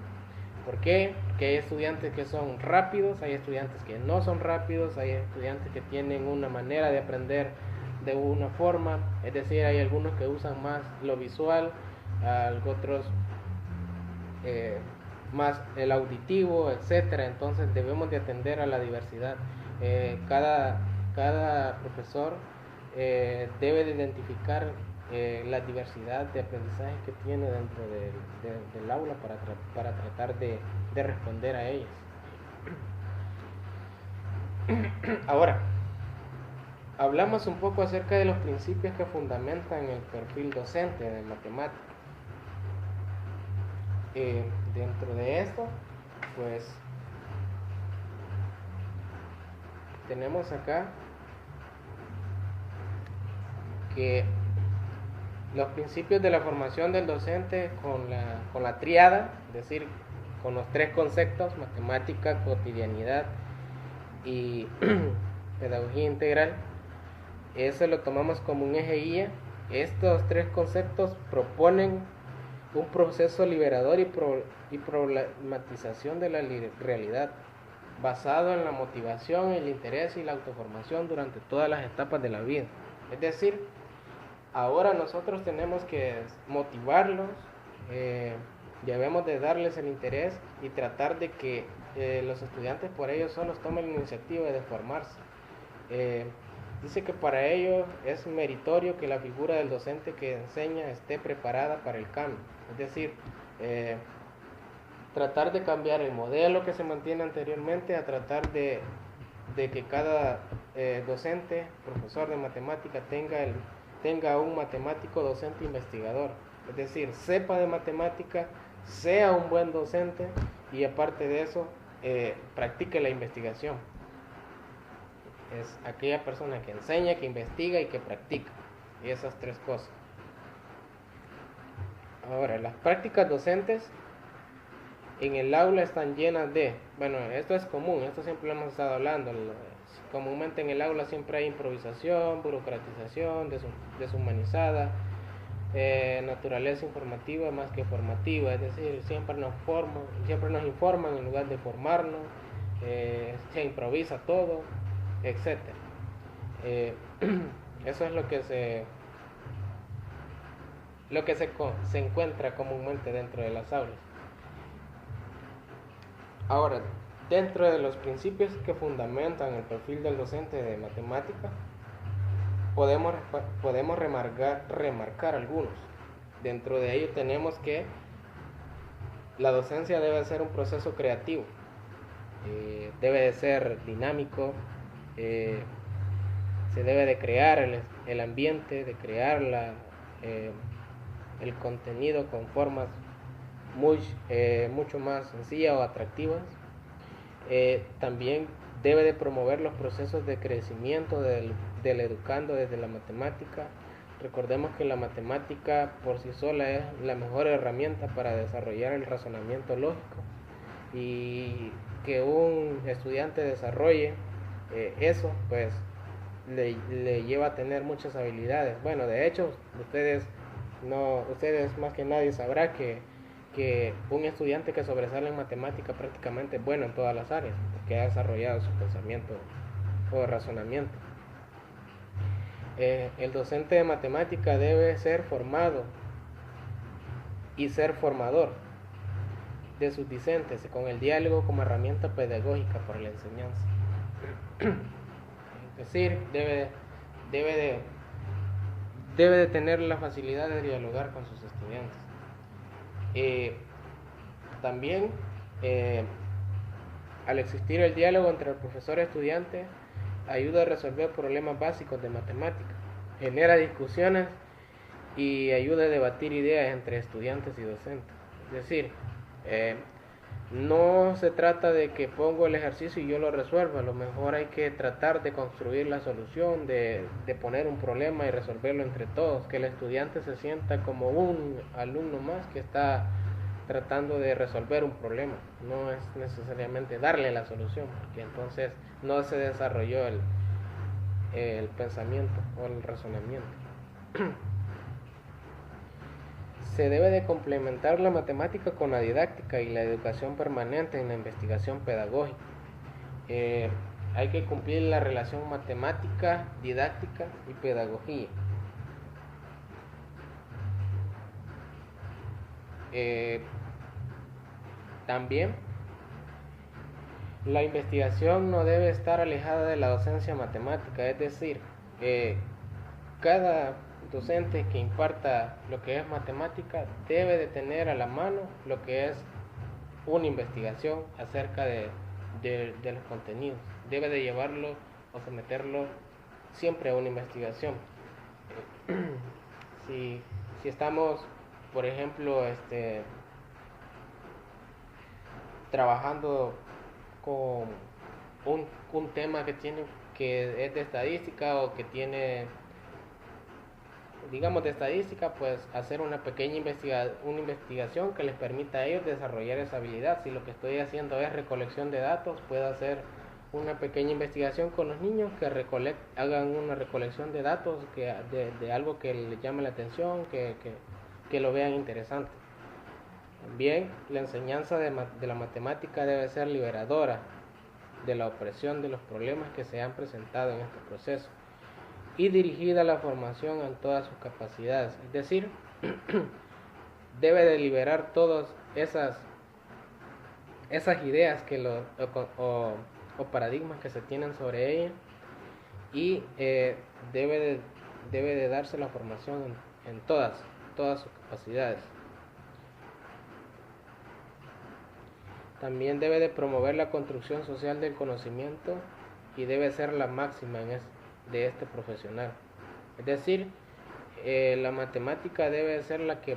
¿Por qué? Porque hay estudiantes que son rápidos, hay estudiantes que no son rápidos, hay estudiantes que tienen una manera de aprender de una forma, es decir, hay algunos que usan más lo visual, otros más el auditivo, etcétera. Entonces debemos de atender a la diversidad. Cada profesor debe de identificar la diversidad de aprendizaje que tiene dentro del aula para tratar de responder a ellas. Ahora, hablamos un poco acerca de los principios que fundamentan el perfil docente de matemáticas. Dentro de esto, pues tenemos acá que los principios de la formación del docente con la tríada, es decir, con los tres conceptos, matemática, cotidianidad y pedagogía integral, eso lo tomamos como un eje guía. Estos tres conceptos proponen un proceso liberador y problematización de la realidad, basado en la motivación, el interés y la autoformación durante todas las etapas de la vida. Es decir, ahora nosotros tenemos que motivarlos, debemos de darles el interés y tratar de que los estudiantes por ellos solos tomen la iniciativa de formarse. Dice que para ello es meritorio que la figura del docente que enseña esté preparada para el cambio. Es decir, tratar de cambiar el modelo que se mantiene anteriormente a tratar de que cada docente, profesor de matemática tenga un matemático docente investigador. Es decir, sepa de matemática, sea un buen docente y aparte de eso, practique la investigación. Es aquella persona que enseña, que investiga y que practica. Y esas tres cosas. Ahora, las prácticas docentes en el aula están llenas de, bueno, esto es común, esto siempre lo hemos estado hablando. Comúnmente en el aula siempre hay improvisación, burocratización, deshumanizada, naturaleza informativa más que formativa, es decir, siempre nos informan en lugar de formarnos, se improvisa todo, etc. Eso es lo que se encuentra comúnmente dentro de las aulas. Ahora, dentro de los principios que fundamentan el perfil del docente de matemática, podemos remarcar algunos. Dentro de ello tenemos que la docencia debe ser un proceso creativo, debe de ser dinámico, se debe de crear el ambiente, de crear el contenido con formas mucho más sencillas o atractivas. También debe de promover los procesos de crecimiento del educando desde la matemática. Recordemos que la matemática por sí sola es la mejor herramienta para desarrollar el razonamiento lógico, y que un estudiante desarrolle eso, pues le lleva a tener muchas habilidades. Bueno, de hecho, ustedes más que nadie sabrá que un estudiante que sobresale en matemática prácticamente es bueno en todas las áreas, porque ha desarrollado su pensamiento o razonamiento. El docente de matemática debe ser formado y ser formador de sus discentes, con el diálogo como herramienta pedagógica para la enseñanza. Es decir, debe de tener la facilidad de dialogar con sus estudiantes. También, al existir el diálogo entre el profesor y estudiante, ayuda a resolver problemas básicos de matemática, genera discusiones y ayuda a debatir ideas entre estudiantes y docentes. Es decir, no se trata de que pongo el ejercicio y yo lo resuelva. A lo mejor hay que tratar de construir la solución, de poner un problema y resolverlo entre todos, que el estudiante se sienta como un alumno más que está tratando de resolver un problema, no es necesariamente darle la solución, porque entonces no se desarrolló el pensamiento o el razonamiento. Se debe de complementar la matemática con la didáctica y la educación permanente en la investigación pedagógica. Hay que cumplir la relación matemática, didáctica y pedagogía. También la investigación no debe estar alejada de la docencia matemática, es decir, cada docente que imparta lo que es matemática debe de tener a la mano lo que es una investigación acerca de los contenidos. Debe de llevarlo o someterlo siempre a una investigación. Si estamos, por ejemplo, trabajando con un tema que es de estadística o que tiene, digamos, de estadística, pues hacer una pequeña investigación que les permita a ellos desarrollar esa habilidad. Si lo que estoy haciendo es recolección de datos, puedo hacer una pequeña investigación con los niños que hagan una recolección de datos de algo que les llame la atención, que lo vean interesante. También la enseñanza de la matemática debe ser liberadora de la opresión de los problemas que se han presentado en este proceso y dirigida a la formación en todas sus capacidades. Es decir, debe de liberar todas esas ideas o paradigmas que se tienen sobre ella, y debe de darse la formación en todas sus capacidades. También debe de promover la construcción social del conocimiento y debe ser la máxima de este profesional. Es decir, la matemática debe ser la que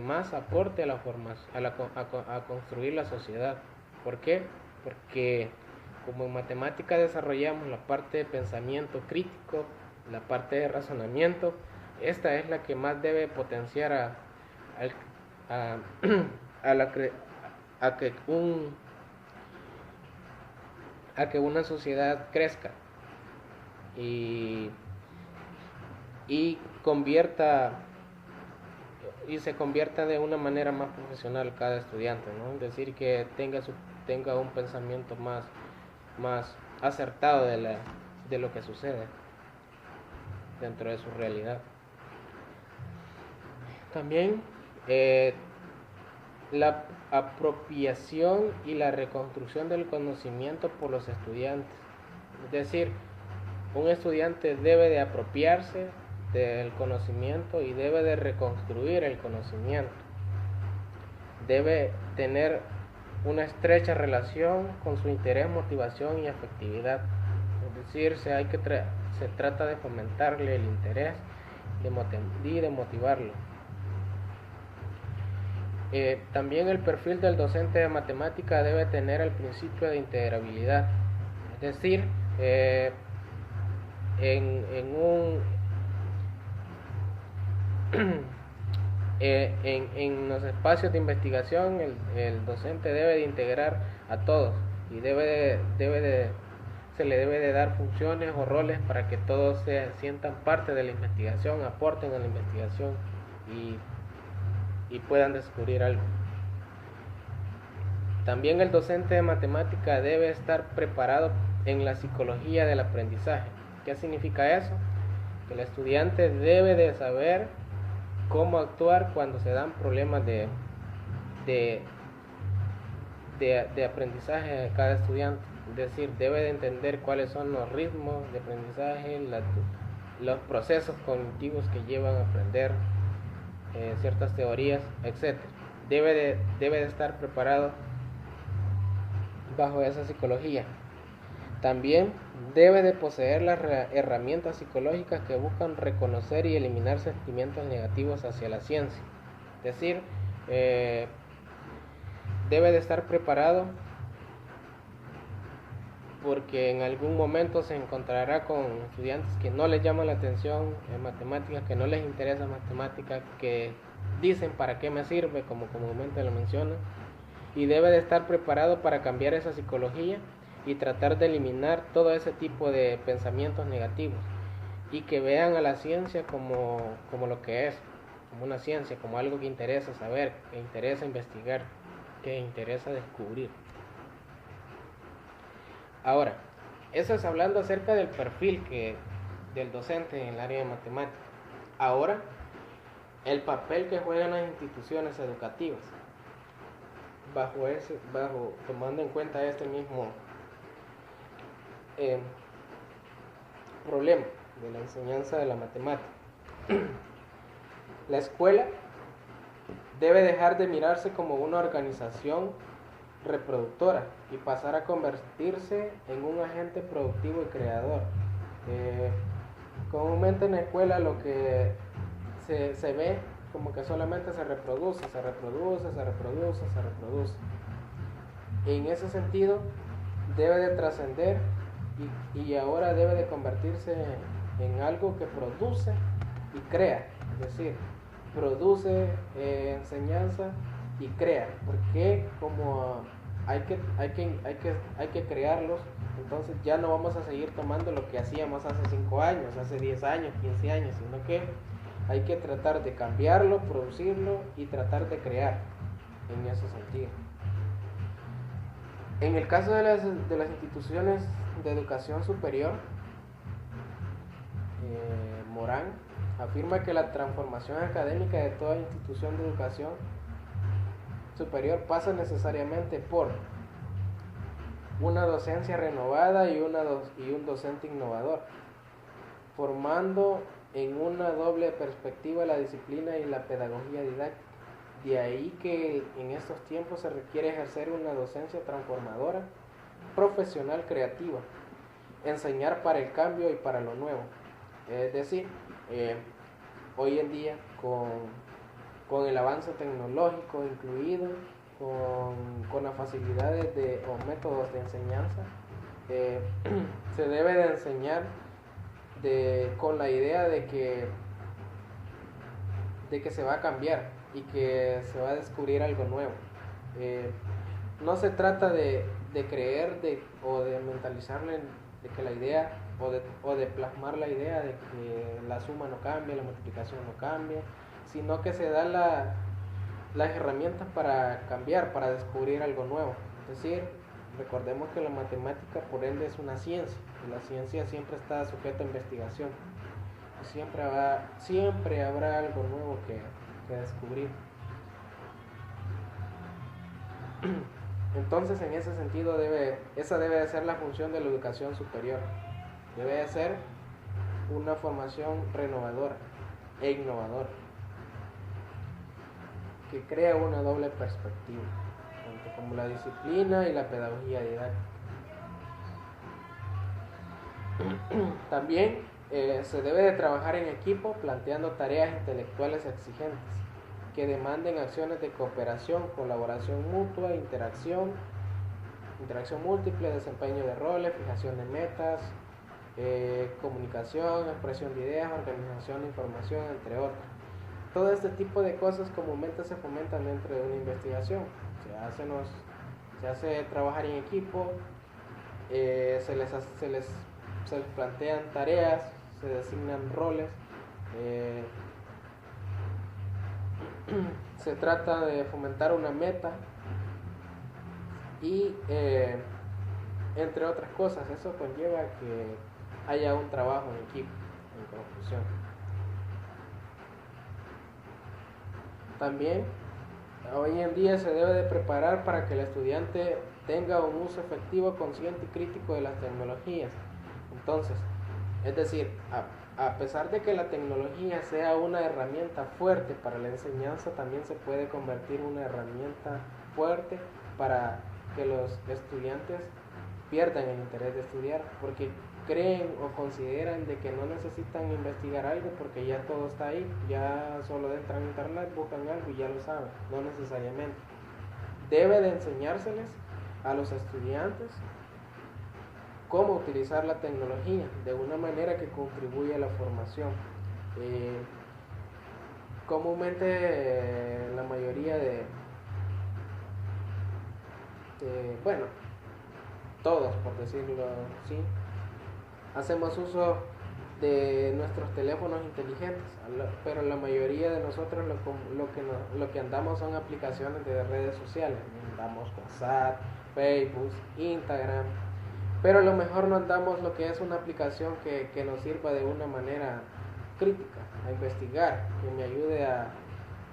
más aporte a la formación, a construir la sociedad. ¿Por qué? Porque como en matemática desarrollamos la parte de pensamiento crítico, la parte de razonamiento, esta es la que más debe potenciar a que una sociedad crezca y se convierta de una manera más profesional cada estudiante, ¿no? Es decir, que tenga un pensamiento más acertado de lo que sucede dentro de su realidad. También la apropiación y la reconstrucción del conocimiento por los estudiantes. Es decir, un estudiante debe de apropiarse del conocimiento y debe de reconstruir el conocimiento. Debe tener una estrecha relación con su interés, motivación y afectividad. Es decir, se trata de fomentarle el interés y de motivarlo. También el perfil del docente de matemática debe tener el principio de integrabilidad. Es decir, en los espacios de investigación el docente debe de integrar a todos y se le debe de dar funciones o roles para que todos se sientan parte de la investigación, aporten a la investigación y puedan descubrir algo. También el docente de matemática debe estar preparado en la psicología del aprendizaje. ¿Qué significa eso? Que el estudiante debe de saber cómo actuar cuando se dan problemas de aprendizaje de cada estudiante. Es decir, debe de entender cuáles son los ritmos de aprendizaje, los procesos cognitivos que llevan a aprender ciertas teorías, etc. Debe de estar preparado bajo esa psicología. También debe de poseer las herramientas psicológicas que buscan reconocer y eliminar sentimientos negativos hacia la ciencia. Es decir, debe de estar preparado porque en algún momento se encontrará con estudiantes que no les llama la atención en matemáticas, que no les interesa matemáticas, que dicen para qué me sirve, como comúnmente lo mencionan, y debe de estar preparado para cambiar esa psicología y tratar de eliminar todo ese tipo de pensamientos negativos y que vean a la ciencia como lo que es, como una ciencia, como algo que interesa saber, que interesa investigar, que interesa descubrir. Ahora, eso es hablando acerca del perfil del docente en el área de matemáticas. Ahora, el papel que juegan las instituciones educativas, tomando en cuenta este mismo problema de la enseñanza de la matemática. La escuela debe dejar de mirarse como una organización reproductora y pasar a convertirse en un agente productivo y creador. Comúnmente en la escuela lo que se ve como que solamente se reproduce. En ese sentido debe de trascender y ahora debe de convertirse en algo que produce y crea, es decir, produce enseñanza y crea, porque como hay que crearlos, entonces ya no vamos a seguir tomando lo que hacíamos hace 5 años, hace 10 años, 15 años, sino que hay que tratar de cambiarlo, producirlo y tratar de crear en ese sentido. En el caso de las instituciones de educación superior, Morán afirma que la transformación académica de toda institución de educación superior pasa necesariamente por una docencia renovada y un docente innovador, formando en una doble perspectiva la disciplina y la pedagogía didáctica. De ahí que en estos tiempos se requiere ejercer una docencia transformadora, profesional, creativa, enseñar para el cambio y para lo nuevo. Es decir, hoy en día con el avance tecnológico incluido, con las facilidades o métodos de enseñanza, se debe de enseñar con la idea de que se va a cambiar y que se va a descubrir algo nuevo. No se trata de creer o de mentalizarle de que la idea o de plasmar la idea de que la suma no cambia, la multiplicación no cambia, sino que se da las herramientas para cambiar, para descubrir algo nuevo. Es decir, recordemos que la matemática por ende es una ciencia y la ciencia siempre está sujeta a investigación. Siempre habrá algo nuevo que descubrir. Entonces, en ese sentido, esa debe de ser la función de la educación superior. Debe de ser una formación renovadora e innovadora, que crea una doble perspectiva, tanto como la disciplina y la pedagogía didáctica. También se debe de trabajar en equipo planteando tareas intelectuales exigentes que demanden acciones de cooperación, colaboración mutua, interacción múltiple, desempeño de roles, fijación de metas, comunicación, expresión de ideas, organización de información, entre otras. Todo este tipo de cosas comúnmente se fomentan dentro de una investigación. Se hace trabajar en equipo, se les plantean tareas, se designan roles, se trata de fomentar una meta y entre otras cosas, eso conlleva que haya un trabajo en equipo, en conclusión. También hoy en día se debe de preparar para que el estudiante tenga un uso efectivo, consciente y crítico de las tecnologías. Entonces, es decir, a pesar de que la tecnología sea una herramienta fuerte para la enseñanza, también se puede convertir en una herramienta fuerte para que los estudiantes pierdan el interés de estudiar, porque creen o consideran de que no necesitan investigar algo porque ya todo está ahí, ya solo entran a internet, buscan algo y ya lo saben. No necesariamente. Debe de enseñárseles a los estudiantes cómo utilizar la tecnología de una manera que contribuya a la formación. Comúnmente la mayoría bueno, todos por decirlo así, hacemos uso de nuestros teléfonos inteligentes, pero la mayoría de nosotros lo que andamos son aplicaciones de redes sociales, andamos WhatsApp, Facebook, Instagram, pero a lo mejor no andamos lo que es una aplicación que nos sirva de una manera crítica, a investigar, que me ayude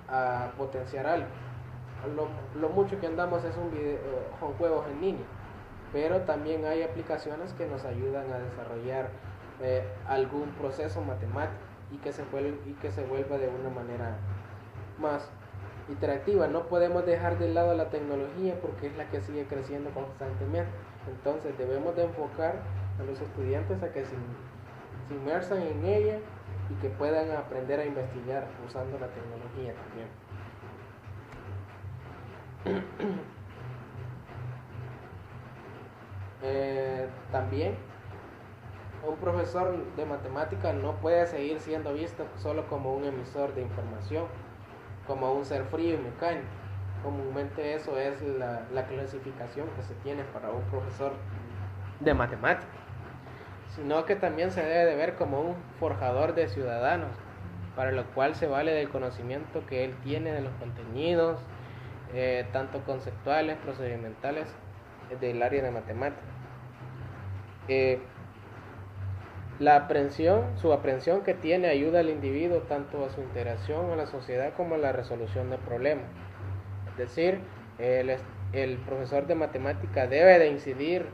a potenciar algo. Lo mucho que andamos es con juegos en línea, pero también hay aplicaciones que nos ayudan a desarrollar algún proceso matemático y que se vuelva de una manera más interactiva. No podemos dejar de lado la tecnología porque es la que sigue creciendo constantemente. Entonces debemos de enfocar a los estudiantes a que se inmersan en ella y que puedan aprender a investigar usando la tecnología también. También un profesor de matemáticas no puede seguir siendo visto solo como un emisor de información, como un ser frío y mecánico. Comúnmente eso es la clasificación que se tiene para un profesor de matemáticas, sino que también se debe de ver como un forjador de ciudadanos, para lo cual se vale del conocimiento que él tiene de los contenidos, tanto conceptuales, procedimentales, del área de matemáticas. Su aprehensión que tiene ayuda al individuo tanto a su integración a la sociedad como a la resolución de problemas. Es decir, el profesor de matemática debe de incidir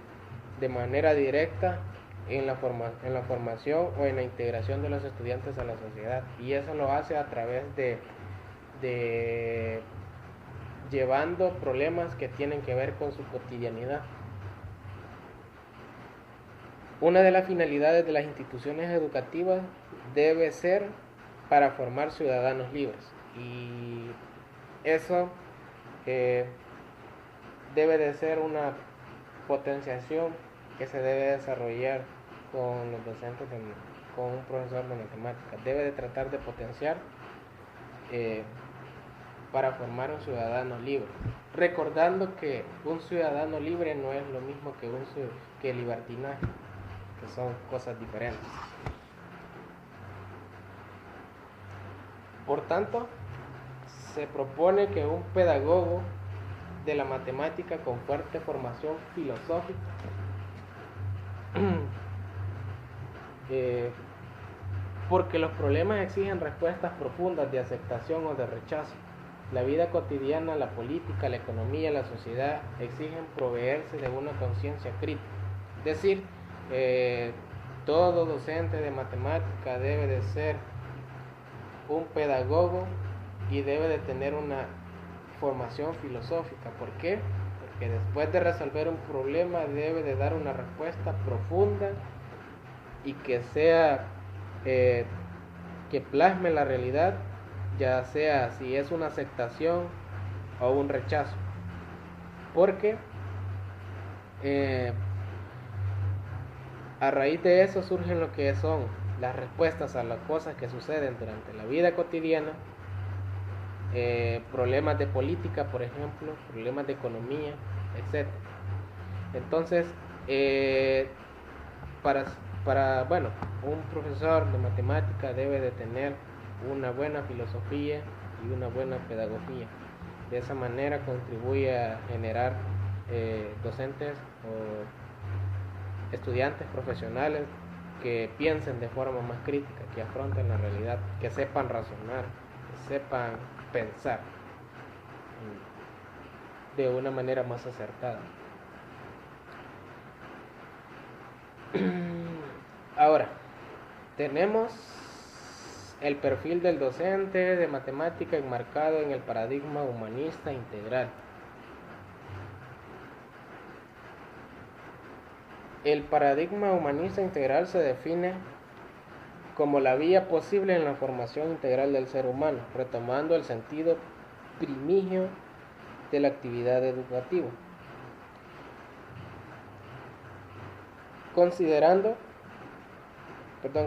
de manera directa en la formación o en la integración de los estudiantes a la sociedad, y eso lo hace a través de llevando problemas que tienen que ver con su cotidianidad. Una de las finalidades de las instituciones educativas debe ser para formar ciudadanos libres, y eso debe de ser una potenciación que se debe desarrollar con los docentes, con un profesor de matemáticas. Debe de tratar de potenciar para formar un ciudadano libre, recordando que un ciudadano libre no es lo mismo que libertinaje, que son cosas diferentes. Por tanto, se propone que un pedagogo de la matemática con fuerte formación filosófica porque los problemas exigen respuestas profundas de aceptación o de rechazo. La vida cotidiana, la política, la economía, la sociedad exigen proveerse de una conciencia crítica. Es decir, todo docente de matemática debe de ser un pedagogo y debe de tener una formación filosófica. ¿Por qué? Porque después de resolver un problema debe de dar una respuesta profunda y que sea que plasme la realidad, ya sea si es una aceptación o un rechazo, porque a raíz de eso surgen lo que son las respuestas a las cosas que suceden durante la vida cotidiana, problemas de política, por ejemplo, problemas de economía, etc. Entonces, bueno, un profesor de matemática debe de tener una buena filosofía y una buena pedagogía. De esa manera contribuye a generar docentes o estudiantes profesionales que piensen de forma más crítica, que afronten la realidad, que sepan razonar, que sepan pensar de una manera más acertada. Ahora, tenemos el perfil del docente de matemática enmarcado en el paradigma humanista integral. El paradigma humanista integral se define como la vía posible en la formación integral del ser humano, retomando el sentido primigio de la actividad educativa,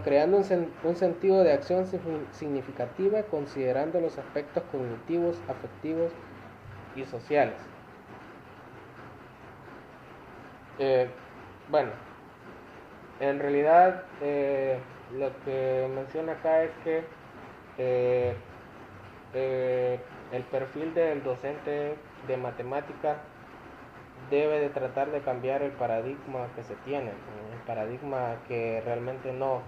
creando un sentido de acción significativa, considerando los aspectos cognitivos, afectivos y sociales. Bueno, en realidad lo que menciona acá es que eh, el perfil del docente de matemática debe de tratar de cambiar el paradigma que se tiene, el paradigma que realmente no,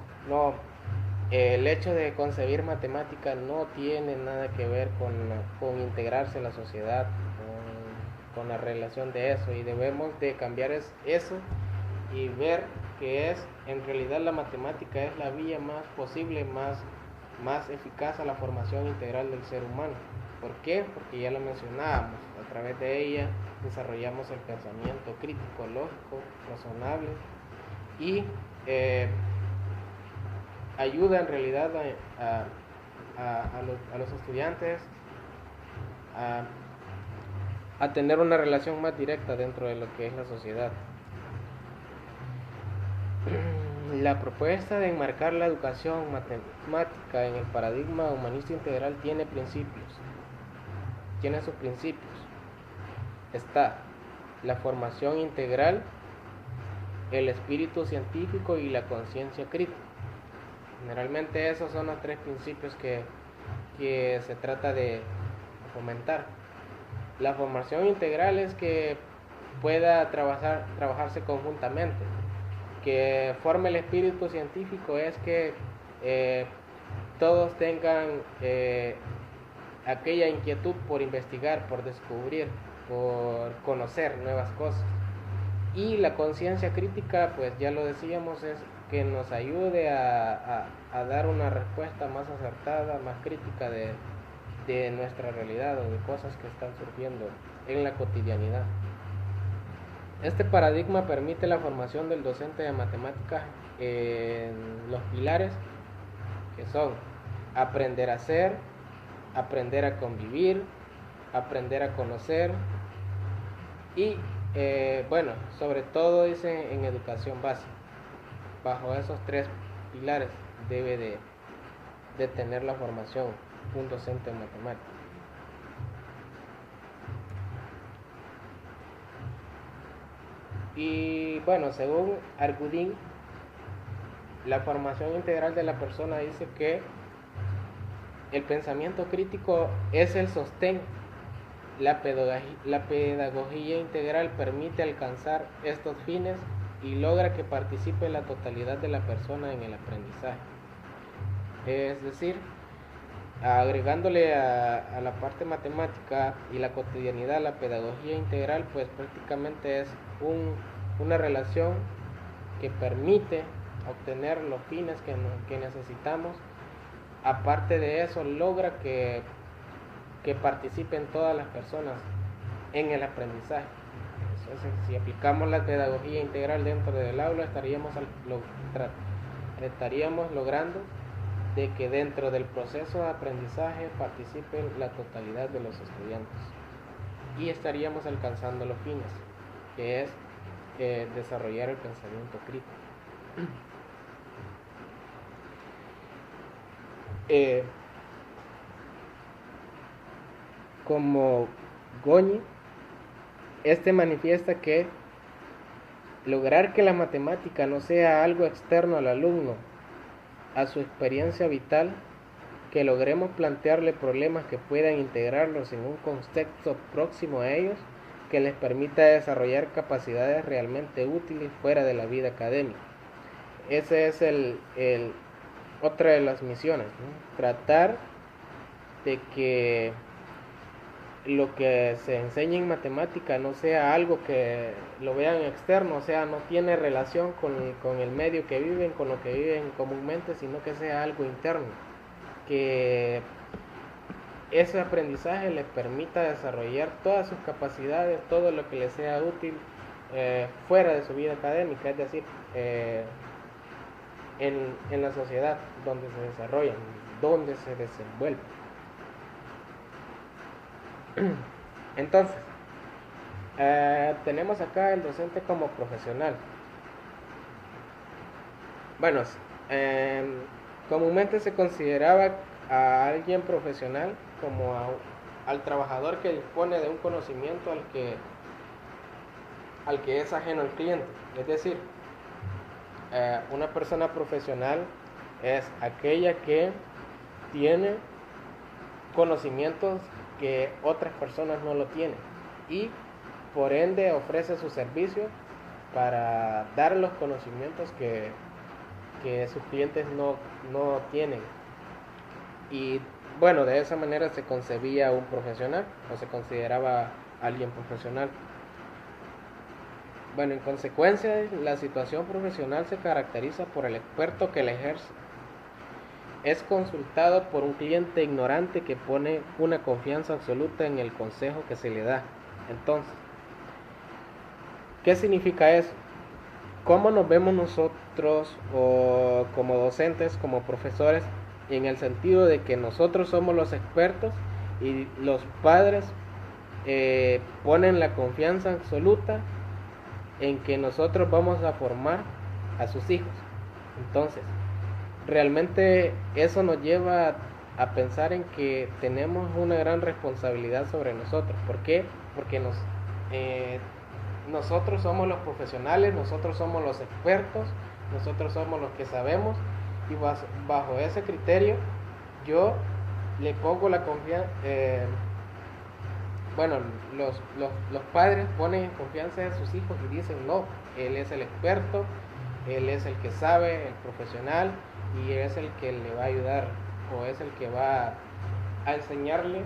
el hecho de concebir matemática no tiene nada que ver con integrarse en la sociedad, con la relación de eso, y debemos de cambiar eso y ver que en realidad la matemática es la vía más posible, más eficaz a la formación integral del ser humano. ¿Por qué? Porque ya lo mencionábamos, a través de ella desarrollamos el pensamiento crítico, lógico, razonable y ayuda en realidad a los estudiantes a tener una relación más directa dentro de lo que es la sociedad. La propuesta de enmarcar la educación matemática en el paradigma humanista integral tiene sus principios. Está la formación integral, el espíritu científico y la conciencia crítica. Generalmente esos son los tres principios que se trata de fomentar. La formación integral es que pueda trabajarse conjuntamente. Que forme el espíritu científico es que todos tengan aquella inquietud por investigar, por descubrir, por conocer nuevas cosas. Y la conciencia crítica, pues ya lo decíamos, es que nos ayude a dar una respuesta más acertada, más crítica de nuestra realidad o de cosas que están surgiendo en la cotidianidad. Este paradigma permite la formación del docente de matemáticas en los pilares que son aprender a ser, aprender a convivir, aprender a conocer y sobre todo dice en educación básica. Bajo esos tres pilares debe de tener la formación un docente de matemáticas. Y bueno, según Argudín, la formación integral de la persona dice que el pensamiento crítico es el sostén. La pedagogía integral permite alcanzar estos fines y logra que participe la totalidad de la persona en el aprendizaje. Es decir, agregándole a la parte matemática y la cotidianidad, la pedagogía integral, pues prácticamente es una relación que permite obtener los fines que necesitamos. Aparte de eso, logra que participen todas las personas en el aprendizaje. Entonces, si aplicamos la pedagogía integral dentro del aula, estaríamos logrando de que dentro del proceso de aprendizaje participen la totalidad de los estudiantes y estaríamos alcanzando los fines, que es desarrollar el pensamiento crítico. Como Goñi, manifiesta que lograr que la matemática no sea algo externo al alumno, a su experiencia vital, que logremos plantearle problemas que puedan integrarlos en un contexto próximo a ellos, que les permita desarrollar capacidades realmente útiles fuera de la vida académica. Ese es otra de las misiones, ¿no? Tratar de que lo que se enseña en matemática no sea algo que lo vean externo, o sea, no tiene relación con el medio que viven, con lo que viven comúnmente, sino que sea algo interno, que ese aprendizaje les permita desarrollar todas sus capacidades, todo lo que les sea útil fuera de su vida académica, es decir, en la sociedad donde se desarrollan, donde se desenvuelven. Entonces, tenemos acá el docente como profesional. Bueno, comúnmente se consideraba a alguien profesional como al trabajador que dispone de un conocimiento al que es ajeno al cliente. Es decir, una persona profesional es aquella que tiene conocimientos que otras personas no lo tienen y por ende ofrece su servicio para dar los conocimientos que sus clientes no tienen. Y bueno, de esa manera se concebía un profesional o se consideraba alguien profesional. Bueno, en consecuencia, la situación profesional se caracteriza por el experto que la ejerce. Es consultado por un cliente ignorante que pone una confianza absoluta en el consejo que se le da. Entonces, ¿qué significa eso? ¿Cómo nos vemos nosotros o como docentes, como profesores, en el sentido de que nosotros somos los expertos y los padres ponen la confianza absoluta en que nosotros vamos a formar a sus hijos? Entonces, realmente eso nos lleva a pensar en que tenemos una gran responsabilidad sobre nosotros. ¿Por qué? Porque nosotros somos los profesionales, nosotros somos los expertos, nosotros somos los que sabemos, y bajo ese criterio yo le pongo la confianza. Bueno, los padres ponen confianza en sus hijos y dicen: no, él es el experto, él es el que sabe, el profesional, y es el que le va a ayudar, o es el que va a enseñarle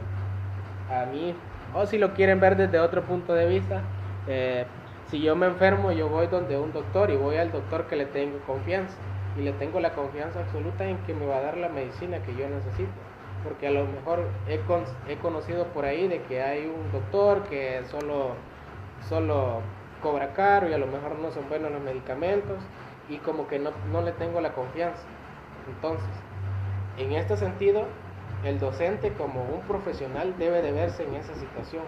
a mí. O si lo quieren ver desde otro punto de vista, si yo me enfermo, yo voy donde un doctor y voy al doctor que le tengo confianza, y le tengo la confianza absoluta en que me va a dar la medicina que yo necesito. Porque a lo mejor he conocido por ahí de que hay un doctor que solo cobra caro y a lo mejor no son buenos los medicamentos, y como que no le tengo la confianza. Entonces, en este sentido, el docente como un profesional debe de verse en esa situación.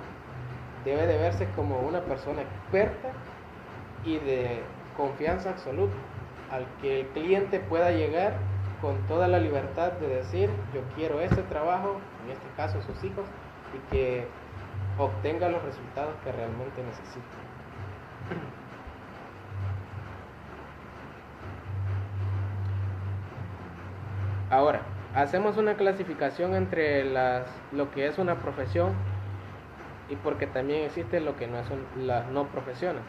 Debe de verse como una persona experta y de confianza absoluta, al que el cliente pueda llegar con toda la libertad de decir: yo quiero este trabajo, en este caso sus hijos, y que obtenga los resultados que realmente necesita. Ahora, hacemos una clasificación entre lo que es una profesión, y porque también existe lo que no son las no profesiones.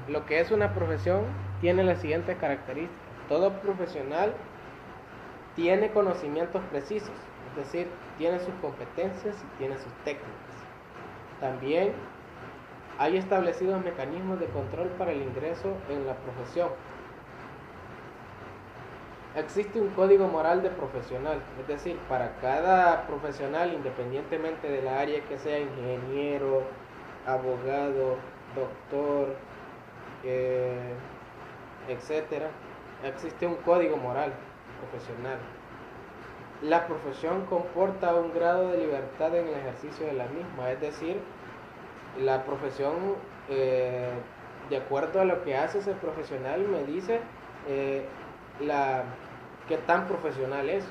Lo que es una profesión tiene las siguientes características. Todo profesional tiene conocimientos precisos, es decir, tiene sus competencias y tiene sus técnicas. También hay establecidos mecanismos de control para el ingreso en la profesión. Existe un código moral de profesional, es decir, para cada profesional, independientemente de la área que sea, ingeniero, abogado, doctor, etcétera, existe un código moral profesional. La profesión comporta un grado de libertad en el ejercicio de la misma, es decir, la profesión, de acuerdo a lo que hace ese profesional, me dice qué tan profesional es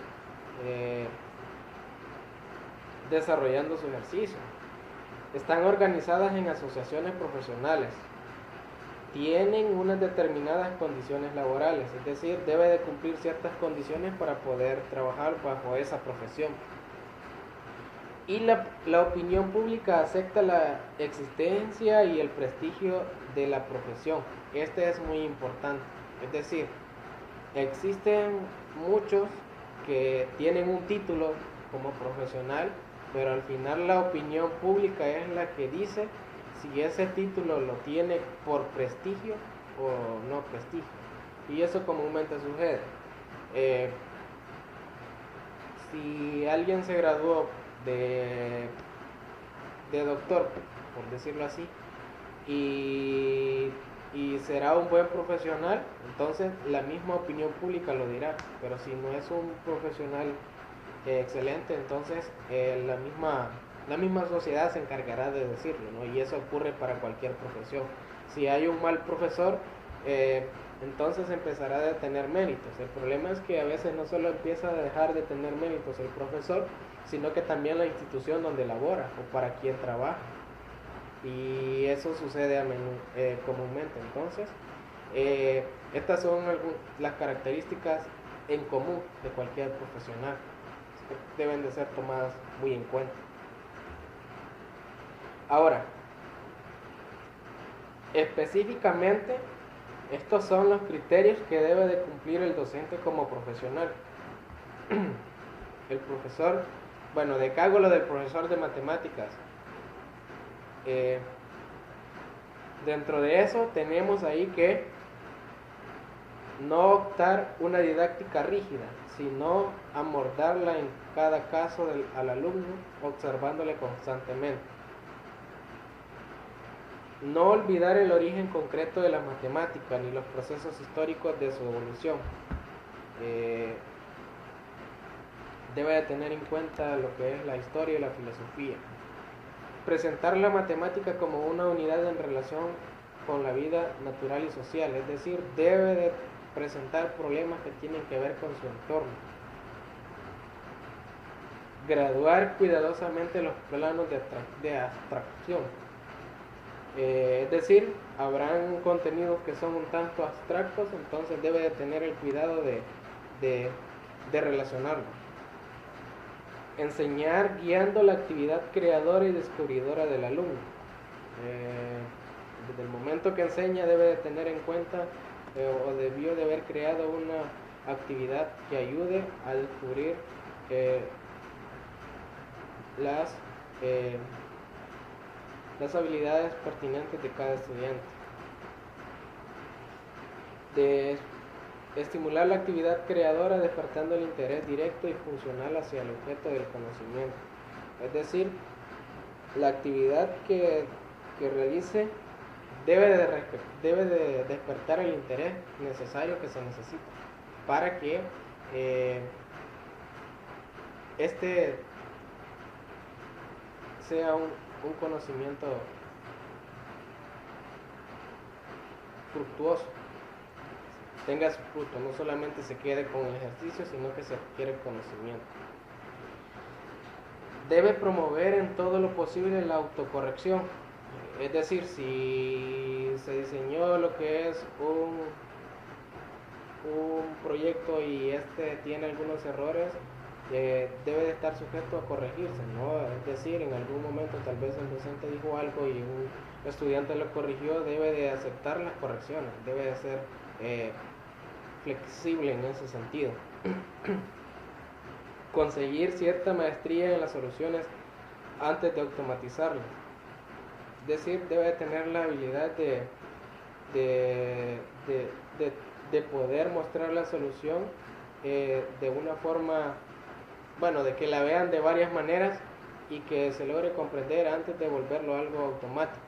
desarrollando su ejercicio. Están organizadas en asociaciones profesionales, tienen unas determinadas condiciones laborales, es decir, debe de cumplir ciertas condiciones para poder trabajar bajo esa profesión. Y la opinión pública acepta la existencia y el prestigio de la profesión. Este es muy importante, es decir, existen muchos que tienen un título como profesional, pero al final la opinión pública es la que dice si ese título lo tiene por prestigio o no prestigio. Y eso comúnmente sucede. Si alguien se graduó de doctor, por decirlo así, y será un buen profesional, entonces la misma opinión pública lo dirá. Pero si no es un profesional excelente, entonces la misma sociedad se encargará de decirlo, ¿no? Y eso ocurre para cualquier profesión. Si hay un mal profesor, entonces empezará a tener méritos. El problema es que a veces no solo empieza a dejar de tener méritos el profesor, sino que también la institución donde labora o para quien trabaja. Y eso sucede comúnmente. Entonces, Estas son las características en común de cualquier profesional que deben de ser tomadas muy en cuenta. Ahora, específicamente, estos son los criterios que debe de cumplir el docente como profesional. El profesor, bueno, de acá hago lo del profesor de matemáticas. Dentro de eso tenemos ahí que no optar una didáctica rígida, sino amordarla en cada caso al alumno, observándole constantemente. No olvidar el origen concreto de la matemática ni los procesos históricos de su evolución. Debe de tener en cuenta lo que es la historia y la filosofía. Presentar la matemática como una unidad en relación con la vida natural y social, es decir, debe de presentar problemas que tienen que ver con su entorno. Graduar cuidadosamente los planos de abstracción. Es decir, habrán contenidos que son un tanto abstractos, entonces debe de tener el cuidado de relacionarlos. Enseñar guiando la actividad creadora y descubridora del alumno. Desde el momento que enseña debe de tener en cuenta o debió de haber creado una actividad que ayude a descubrir las habilidades pertinentes de cada estudiante. De estimular la actividad creadora despertando el interés directo y funcional hacia el objeto del conocimiento. Es decir, la actividad que realice debe de despertar el interés necesario que se necesita para que este sea un conocimiento fructuoso, tenga su fruto, no solamente se quede con el ejercicio, sino que se adquiere conocimiento. Debe promover en todo lo posible la autocorrección, es decir, si se diseñó lo que es un proyecto y este tiene algunos errores, debe de estar sujeto a corregirse, ¿no? Es decir, en algún momento tal vez el docente dijo algo y un estudiante lo corrigió, debe de aceptar las correcciones, debe de ser flexible en ese sentido. Conseguir cierta maestría en las soluciones antes de automatizarlas, es decir, debe de tener la habilidad de poder mostrar la solución de una forma, bueno, de que la vean de varias maneras y que se logre comprender antes de volverlo algo automático.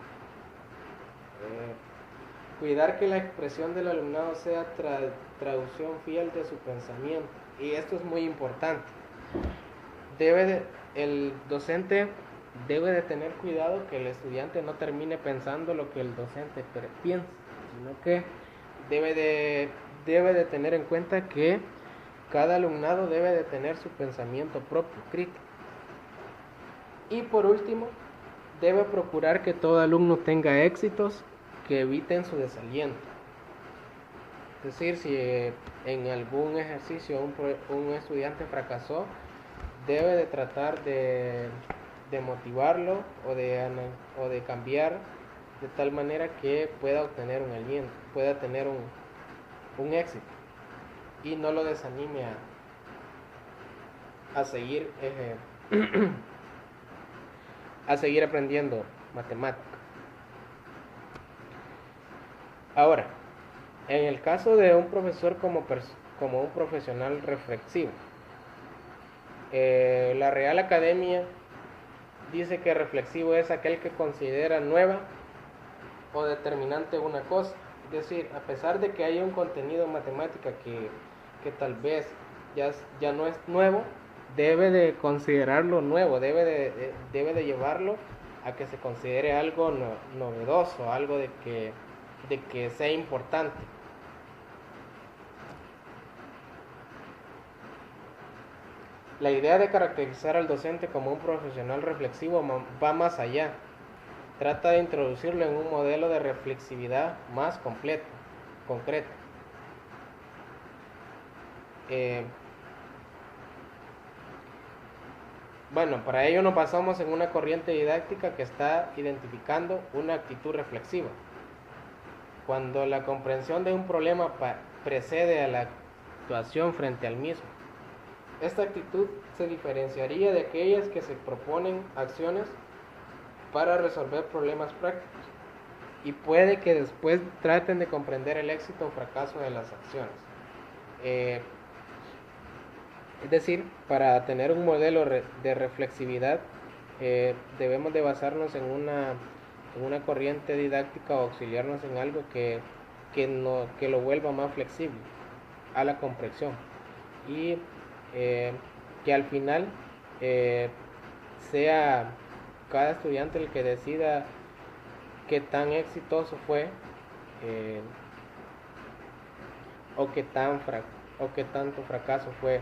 Cuidar que la expresión del alumnado sea traducción fiel de su pensamiento, y esto es muy importante. El docente debe de tener cuidado que el estudiante no termine pensando lo que el docente piensa, sino que debe de tener en cuenta que cada alumnado debe de tener su pensamiento propio, crítico. Y por último, debe procurar que todo alumno tenga éxitos que eviten su desaliento. Es decir, si en algún ejercicio un estudiante fracasó, debe de tratar de motivarlo o de cambiar de tal manera que pueda obtener un aliento, pueda tener un éxito y no lo desanime a seguir a seguir aprendiendo matemáticas. Ahora, en el caso de un profesor como un profesional reflexivo, la Real Academia dice que reflexivo es aquel que considera nueva o determinante una cosa. Es decir, a pesar de que haya un contenido en matemática que tal vez ya no es nuevo, debe de considerarlo nuevo, debe de llevarlo a que se considere algo novedoso, algo de que sea importante. La idea de caracterizar al docente como un profesional reflexivo va más allá. Trata de introducirlo en un modelo de reflexividad más completo. concreta. Bueno, para ello nos basamos en una corriente didáctica que está identificando una actitud reflexiva. Cuando la comprensión de un problema precede a la actuación frente al mismo. Esta actitud se diferenciaría de aquellas que se proponen acciones para resolver problemas prácticos y puede que después traten de comprender el éxito o fracaso de las acciones. Es decir, para tener un modelo de reflexividad debemos de basarnos en una corriente didáctica o auxiliarnos en algo que lo vuelva más flexible a la comprensión y que al final sea cada estudiante el que decida qué tan exitoso fue o qué tanto fracaso fue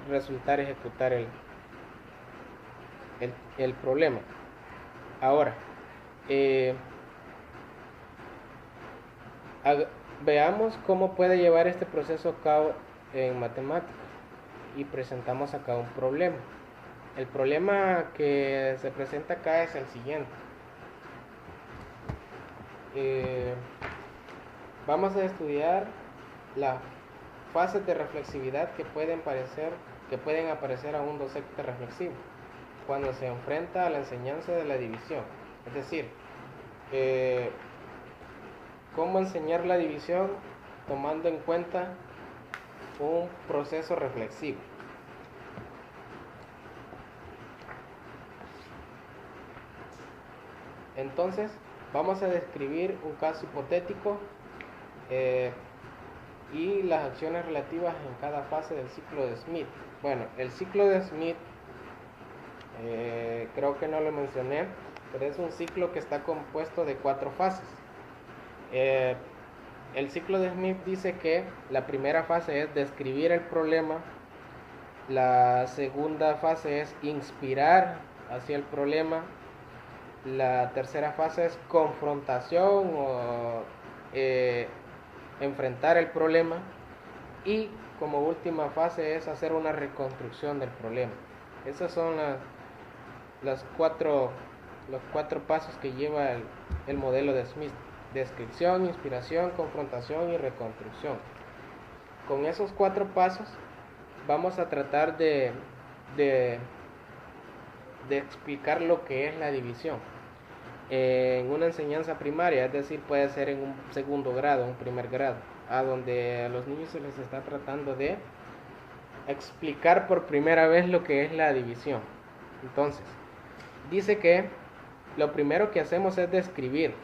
resultar ejecutar el problema. Ahora, veamos cómo puede llevar este proceso a cabo en matemáticas y presentamos acá un problema. El problema que se presenta acá es el siguiente. Vamos a estudiar las fases de reflexividad que pueden aparecer a un docente reflexivo cuando se enfrenta a la enseñanza de la división. Es decir, cómo enseñar la división tomando en cuenta un proceso reflexivo. Entonces, vamos a describir un caso hipotético y las acciones relativas en cada fase del ciclo de Smith. Bueno, el ciclo de Smith, creo que no lo mencioné, pero es un ciclo que está compuesto de 4 fases. El ciclo de Smith dice que la primera fase es describir el problema, la segunda fase es inspirar hacia el problema, la tercera fase es confrontación o enfrentar el problema y como última fase es hacer una reconstrucción del problema. Esos son los cuatro pasos que lleva el modelo de Smith: descripción, inspiración, confrontación y reconstrucción. Con esos 4 pasos vamos a tratar de explicar lo que es la división en una enseñanza primaria, es decir, puede ser en un segundo grado, un primer grado, a donde a los niños se les está tratando de explicar por primera vez lo que es la división. Entonces, dice que lo primero que hacemos es describir.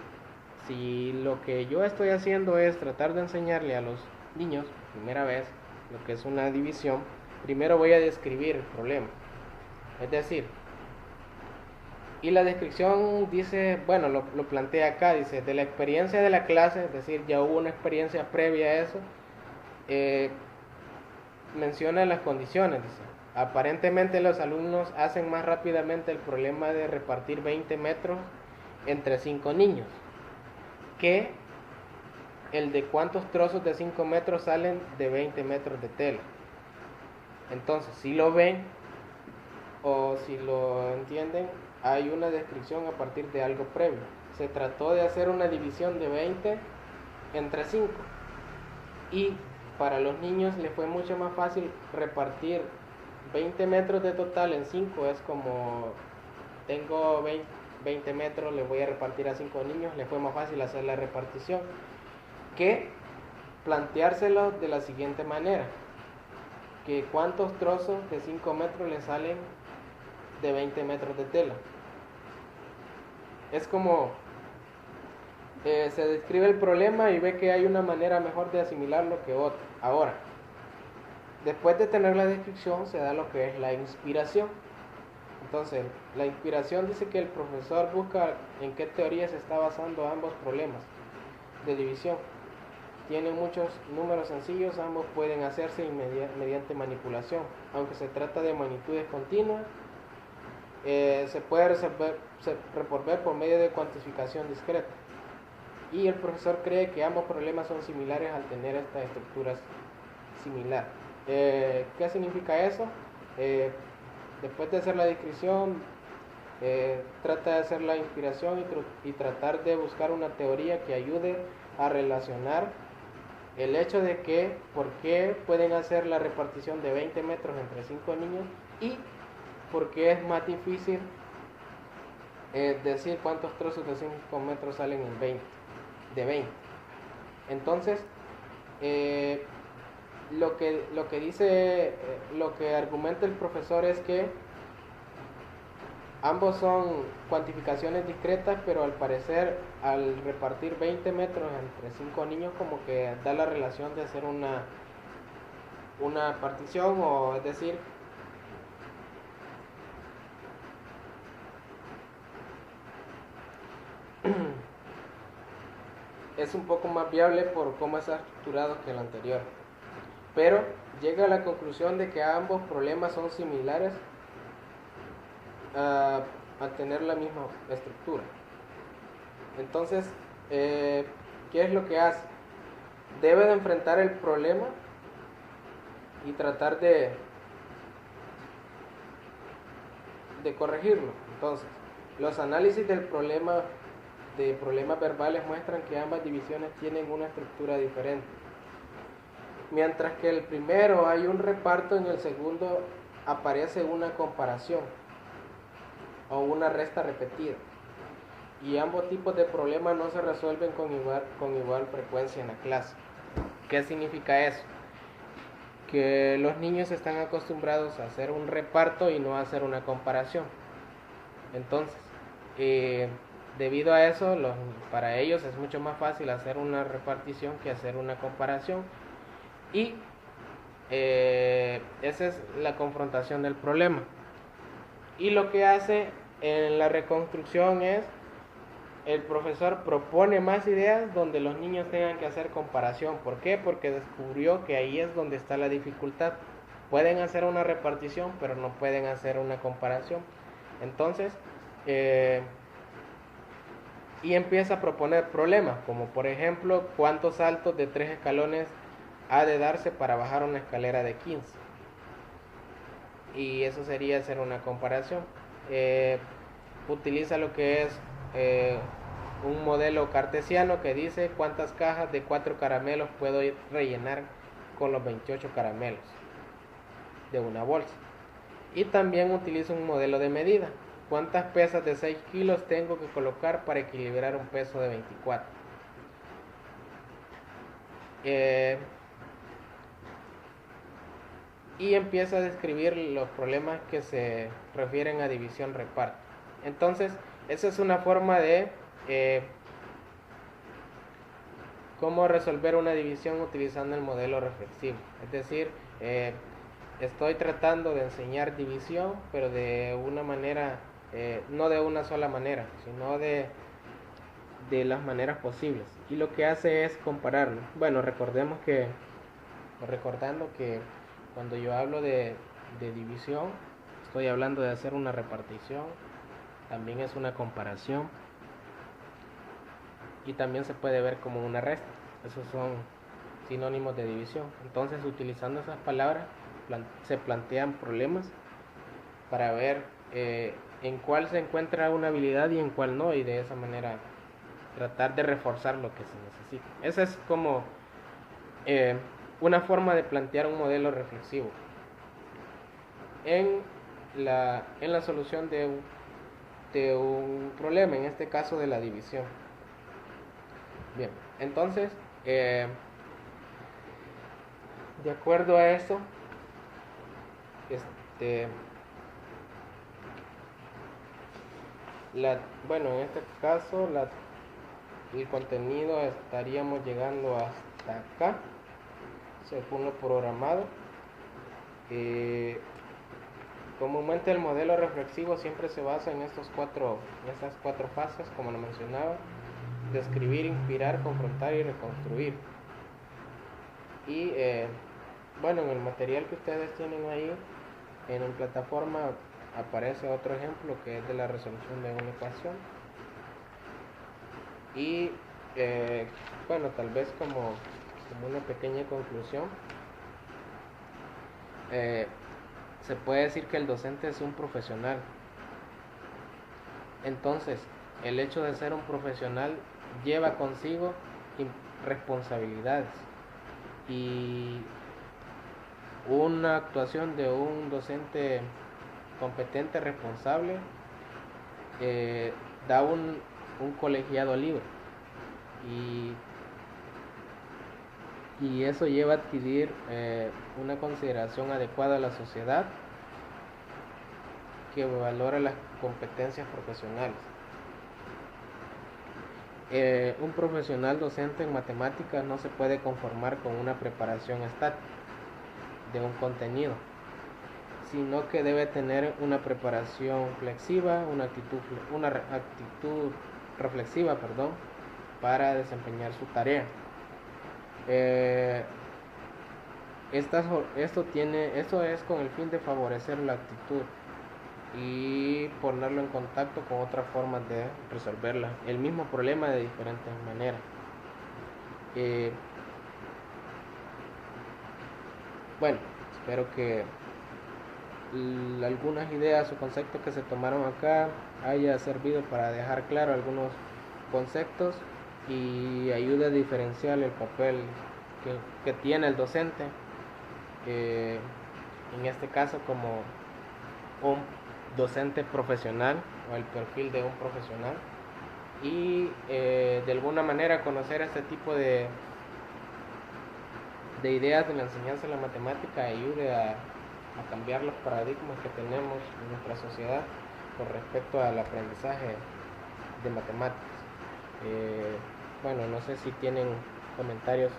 Si lo que yo estoy haciendo es tratar de enseñarle a los niños, primera vez, lo que es una división, primero voy a describir el problema. Es decir, y la descripción dice, bueno, lo plantea acá, dice, de la experiencia de la clase, es decir, ya hubo una experiencia previa a eso, menciona las condiciones, dice, aparentemente los alumnos hacen más rápidamente el problema de repartir 20 metros entre 5 niños, que el de cuántos trozos de 5 metros salen de 20 metros de tela. Entonces, si lo ven o si lo entienden, hay una descripción a partir de algo previo. Se trató de hacer una división de 20 entre 5 y para los niños les fue mucho más fácil repartir 20 metros de total en 5. Es como, tengo 20 metros, les voy a repartir a 5 niños, les fue más fácil hacer la repartición que planteárselo de la siguiente manera: que cuántos trozos de 5 metros le salen de 20 metros de tela. Es como se describe el problema y ve que hay una manera mejor de asimilarlo que otra. Ahora, después de tener la descripción, se da lo que es la inspiración. Entonces, la inspiración dice que el profesor busca en qué teoría se está basando ambos problemas de división. Tienen muchos números sencillos, ambos pueden hacerse mediante manipulación. Aunque se trata de magnitudes continuas, se puede resolver por medio de cuantificación discreta. y el profesor cree que ambos problemas son similares al tener estas estructuras similares. ¿Qué significa eso? Después de hacer la descripción, trata de hacer la inspiración y tratar de buscar una teoría que ayude a relacionar el hecho de que por qué pueden hacer la repartición de 20 metros entre 5 niños y por qué es más difícil decir cuántos trozos de 5 metros salen en 20, de 20. Entonces, lo que dice, lo que argumenta el profesor es que ambos son cuantificaciones discretas, pero al parecer al repartir 20 metros entre 5 niños como que da la relación de hacer una partición, o es decir, es un poco más viable por cómo está estructurado que el anterior. Pero llega a la conclusión de que ambos problemas son similares a tener la misma estructura. Entonces, ¿qué es lo que hace? Debe de enfrentar el problema y tratar de corregirlo. Entonces, los análisis del problema de problemas verbales muestran que ambas divisiones tienen una estructura diferente. Mientras que el primero hay un reparto, en el segundo aparece una comparación o una resta repetida. Y ambos tipos de problemas no se resuelven con igual frecuencia en la clase. ¿Qué significa eso? Que los niños están acostumbrados a hacer un reparto y no a hacer una comparación. Entonces, debido a eso, para ellos es mucho más fácil hacer una repartición que hacer una comparación. Y esa es la confrontación del problema. Y lo que hace en la reconstrucción es, el profesor propone más ideas donde los niños tengan que hacer comparación. ¿Por qué? Porque descubrió que ahí es donde está la dificultad. Pueden hacer una repartición, pero no pueden hacer una comparación. Entonces, y empieza a proponer problemas, como por ejemplo, ¿cuántos saltos de 3 escalones ha de darse para bajar una escalera de 15? Y eso sería hacer una comparación. Utiliza lo que es un modelo cartesiano que dice cuántas cajas de 4 caramelos puedo rellenar con los 28 caramelos de una bolsa. Y también utiliza un modelo de medida. ¿Cuántas pesas de 6 kilos tengo que colocar para equilibrar un peso de 24? Y empieza a describir los problemas que se refieren a división-reparto. Entonces, esa es una forma de cómo resolver una división utilizando el modelo reflexivo. Es decir, estoy tratando de enseñar división, pero de una manera, no de una sola manera, sino de las maneras posibles. Y lo que hace es compararlo. Bueno, recordando que cuando yo hablo de división, estoy hablando de hacer una repartición, también es una comparación y también se puede ver como una resta. Esos son sinónimos de división. Entonces, utilizando esas palabras, se plantean problemas para ver en cuál se encuentra una habilidad y en cuál no, y de esa manera tratar de reforzar lo que se necesita. Esa es como una forma de plantear un modelo reflexivo en la solución de un problema, en este caso de la división. Bien, entonces, de acuerdo a eso, bueno, en este caso el contenido estaríamos llegando hasta acá según lo programado. Comúnmente el modelo reflexivo siempre se basa en esas cuatro fases, como lo mencionaba: describir, inspirar, confrontar y reconstruir. Y bueno, en el material que ustedes tienen ahí en la plataforma aparece otro ejemplo que es de la resolución de una ecuación. Y Eh, bueno, tal vez como una pequeña conclusión, eh, se puede decir que el docente es un profesional. Entonces, el hecho de ser un profesional lleva consigo responsabilidades, y una actuación de un docente competente, responsable, eh, da un colegiado libre, y, y eso lleva a adquirir una consideración adecuada a la sociedad que valora las competencias profesionales. Un profesional docente en matemáticas no se puede conformar con una preparación estática de un contenido, sino que debe tener una preparación flexiva, una actitud reflexiva, para desempeñar su tarea. Esto es con el fin de favorecer la actitud y ponerlo en contacto con otras formas de resolver el mismo problema de diferentes maneras. Bueno, espero que algunas ideas o conceptos que se tomaron acá haya servido para dejar claro algunos conceptos y ayude a diferenciar el papel que tiene el docente, en este caso como un docente profesional o el perfil de un profesional, y de alguna manera conocer este tipo de ideas de la enseñanza de la matemática ayude a cambiar los paradigmas que tenemos en nuestra sociedad con respecto al aprendizaje de matemáticas. Bueno, no sé si tienen comentarios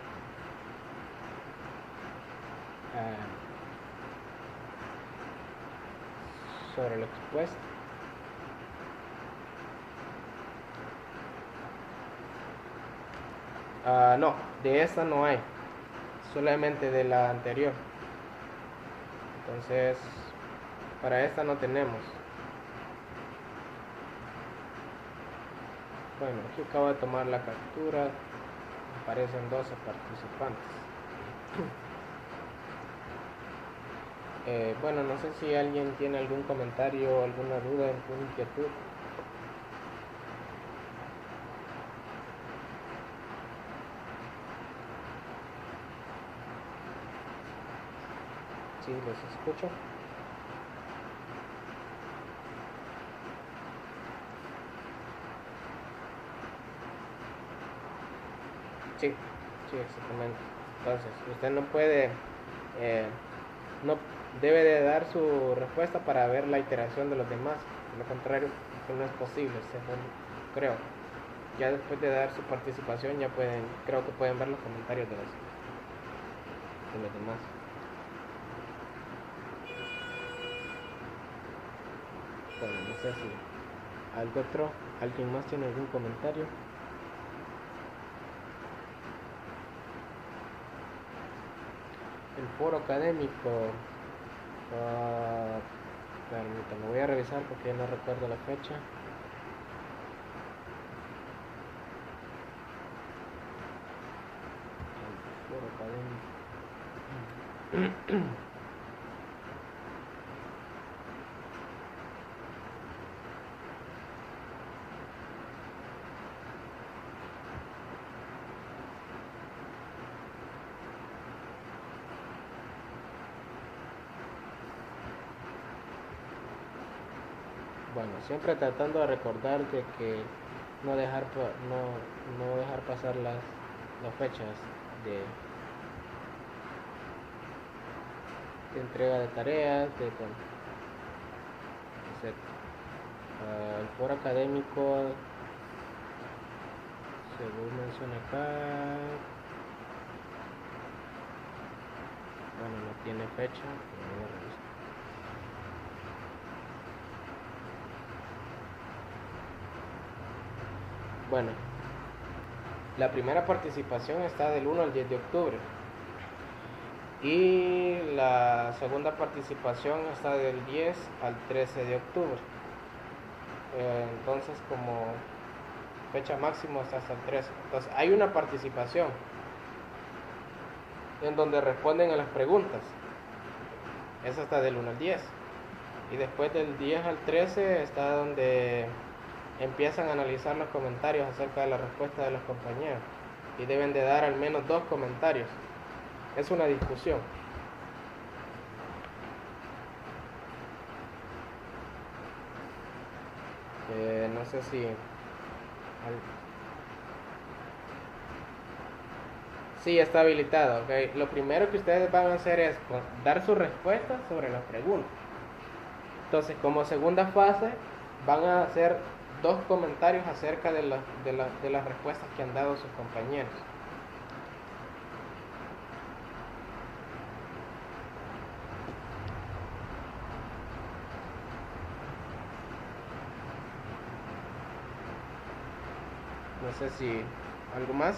sobre lo expuesto. No, de esta no hay, solamente de la anterior. Entonces, para esta no tenemos. Bueno, aquí acabo de tomar la captura, aparecen 12 participantes. Bueno, no sé si alguien tiene algún comentario, alguna duda, alguna inquietud. Sí, los escucho. Sí, sí, exactamente. Entonces, usted no puede, no debe de dar su respuesta para ver la iteración de los demás. De lo contrario, no es posible, según creo. Ya después de dar su participación, creo que pueden ver los comentarios de los demás. Bueno, no sé si alguien más tiene algún comentario. El foro académico, permítame, voy a revisar porque no recuerdo la fecha. El foro académico. Bueno, siempre tratando de recordar de que no dejar pasar las fechas de entrega de tareas, etc. El foro académico, según menciona acá, bueno, no tiene fecha, pero voy a revisar. Bueno, la primera participación está del 1 al 10 de octubre y la segunda participación está del 10 al 13 de octubre. Entonces, fecha máximo hasta el 13. Entonces hay una participación en donde responden a las preguntas. Es hasta del 1 al 10. Y después del 10 al 13 está donde empiezan a analizar los comentarios acerca de la respuesta de los compañeros. Y deben de dar al menos 2 comentarios. Es una discusión. No sé si... Sí, está habilitado. Okay. Lo primero que ustedes van a hacer es dar su respuesta sobre las preguntas. Entonces, como segunda fase, van a hacer 2 comentarios acerca de las respuestas que han dado sus compañeros. No sé si algo más.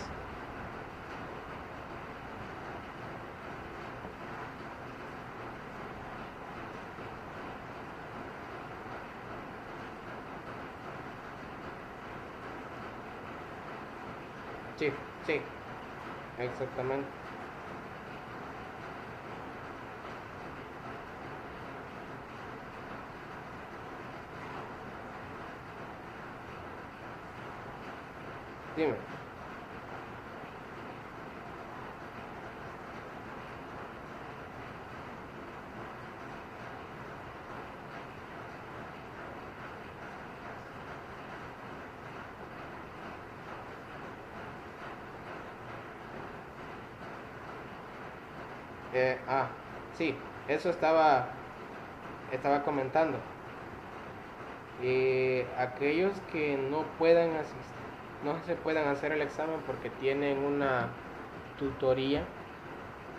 Sí, sí, exactamente. Dime. Sí, eso estaba comentando. Aquellos que no puedan asistir, no se puedan hacer el examen porque tienen una tutoría,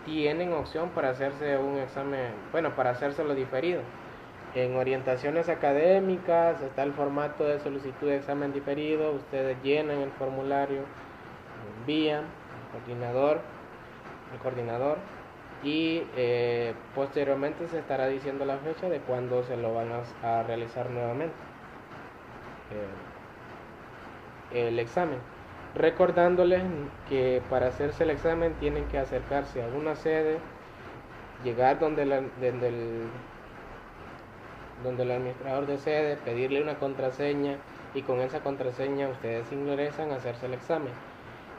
tienen opción para hacerse un examen, bueno, para hacérselo diferido. En orientaciones académicas está el formato de solicitud de examen diferido. Ustedes llenan el formulario, lo envían al coordinador y posteriormente se estará diciendo la fecha de cuándo se lo van a realizar nuevamente el examen, recordándoles que para hacerse el examen tienen que acercarse a una sede, llegar donde el administrador de sede, pedirle una contraseña y con esa contraseña ustedes ingresan a hacerse el examen.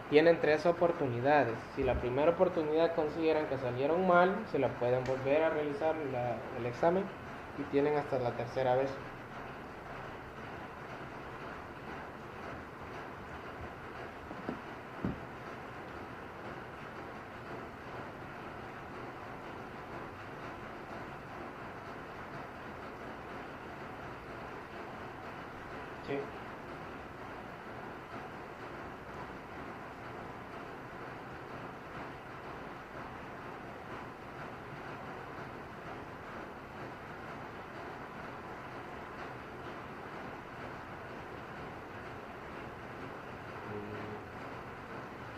Tienen 3 oportunidades. Si la primera oportunidad consideran que salieron mal, se la pueden volver a realizar el examen y tienen hasta la tercera vez. Sí.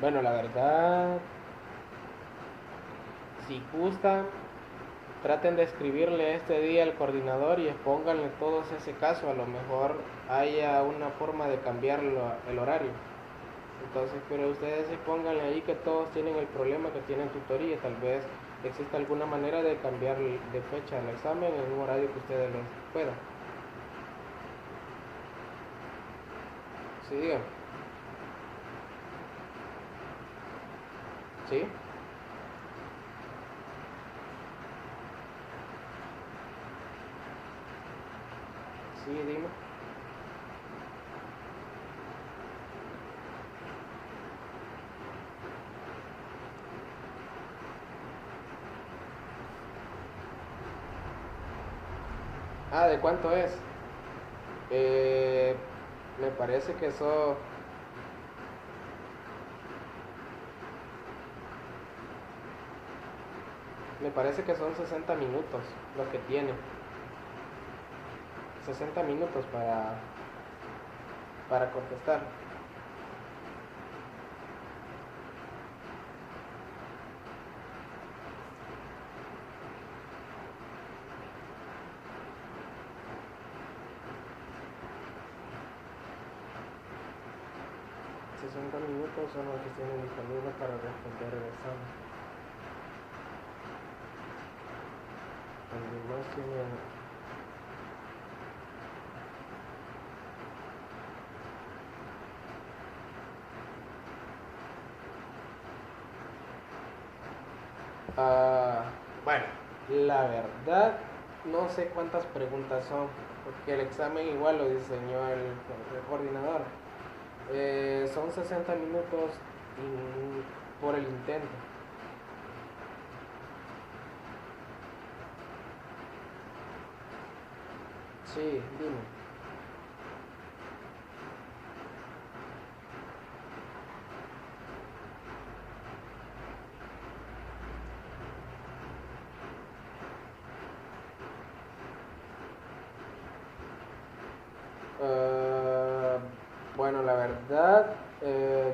Bueno, la verdad, si gustan, traten de escribirle este día al coordinador y expónganle todos ese caso. A lo mejor haya una forma de cambiar el horario. Entonces, pero ustedes expónganle ahí que todos tienen el problema, que tienen tutoría. Tal vez exista alguna manera de cambiar de fecha el examen en un horario que ustedes lo puedan. Sí, digan. ¿Sí? Sí, dime. ¿De cuánto es? Eh, Me parece que eso... Me parece que son 60 minutos lo que tiene. 60 minutos para contestar. 60 minutos son los que tienen disponibles para responder el examen. Alguien más tiene. Bueno, la verdad no sé cuántas preguntas son, porque el examen igual lo diseñó el coordinador. Son 60 minutos por el intento. Sí, dime. Uh, bueno, la verdad,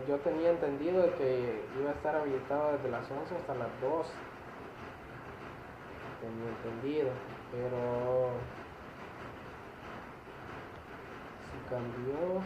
yo tenía entendido que iba a estar habilitado desde las 11 hasta las 2. Tenía entendido, pero si cambió.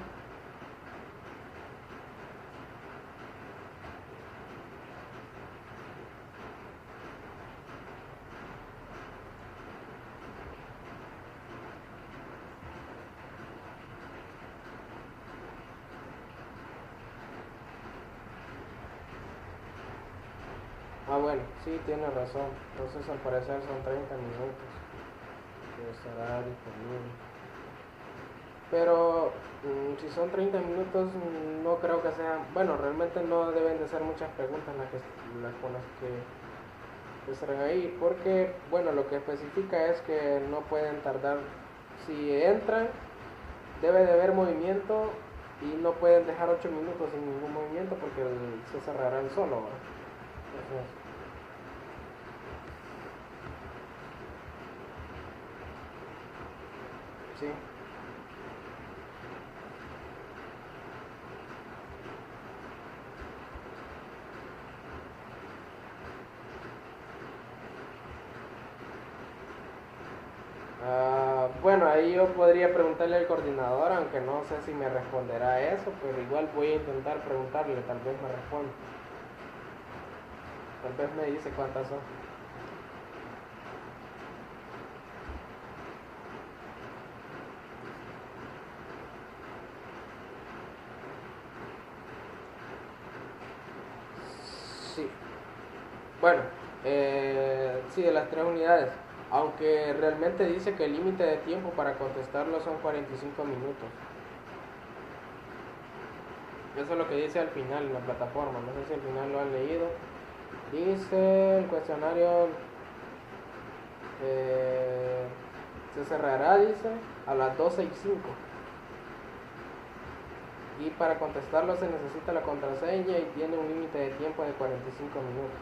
Bueno, sí, tiene razón. Entonces al parecer son 30 minutos que estará disponible. Pero si son 30 minutos, no creo que sean. Bueno, realmente no deben de ser muchas preguntas con las que estarán ahí. Porque, bueno, lo que especifica es que no pueden tardar. Si entran, debe de haber movimiento y no pueden dejar 8 minutos sin ningún movimiento porque se cerrará el solo. Entonces, sí. Bueno, ahí yo podría preguntarle al coordinador, aunque no sé si me responderá eso, pero igual voy a intentar preguntarle, tal vez me responda. Tal vez me dice cuántas son. Sí. Bueno, sí, de las 3 unidades. Aunque realmente dice que el límite de tiempo para contestarlo son 45 minutos. Eso es lo que dice al final en la plataforma. No sé si al final lo han leído. Dice el cuestionario se cerrará, dice, a las 12:05. Y para contestarlo se necesita la contraseña y tiene un límite de tiempo de 45 minutos.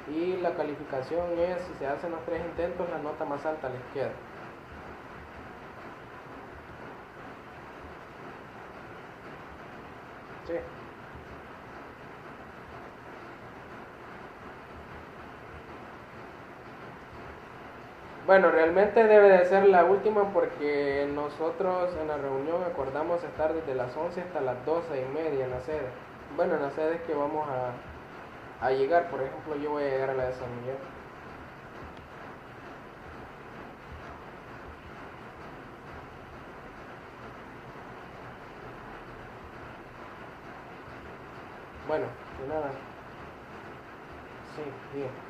Y la calificación es, si se hacen los 3 intentos, la nota más alta les queda. Sí. Bueno, realmente debe de ser la última porque nosotros en la reunión acordamos estar desde las 11 hasta las 12:30 en la sede. Bueno, en las sedes que vamos a llegar, por ejemplo, yo voy a llegar a la de San Miguel. Bueno, de nada. Sí, bien.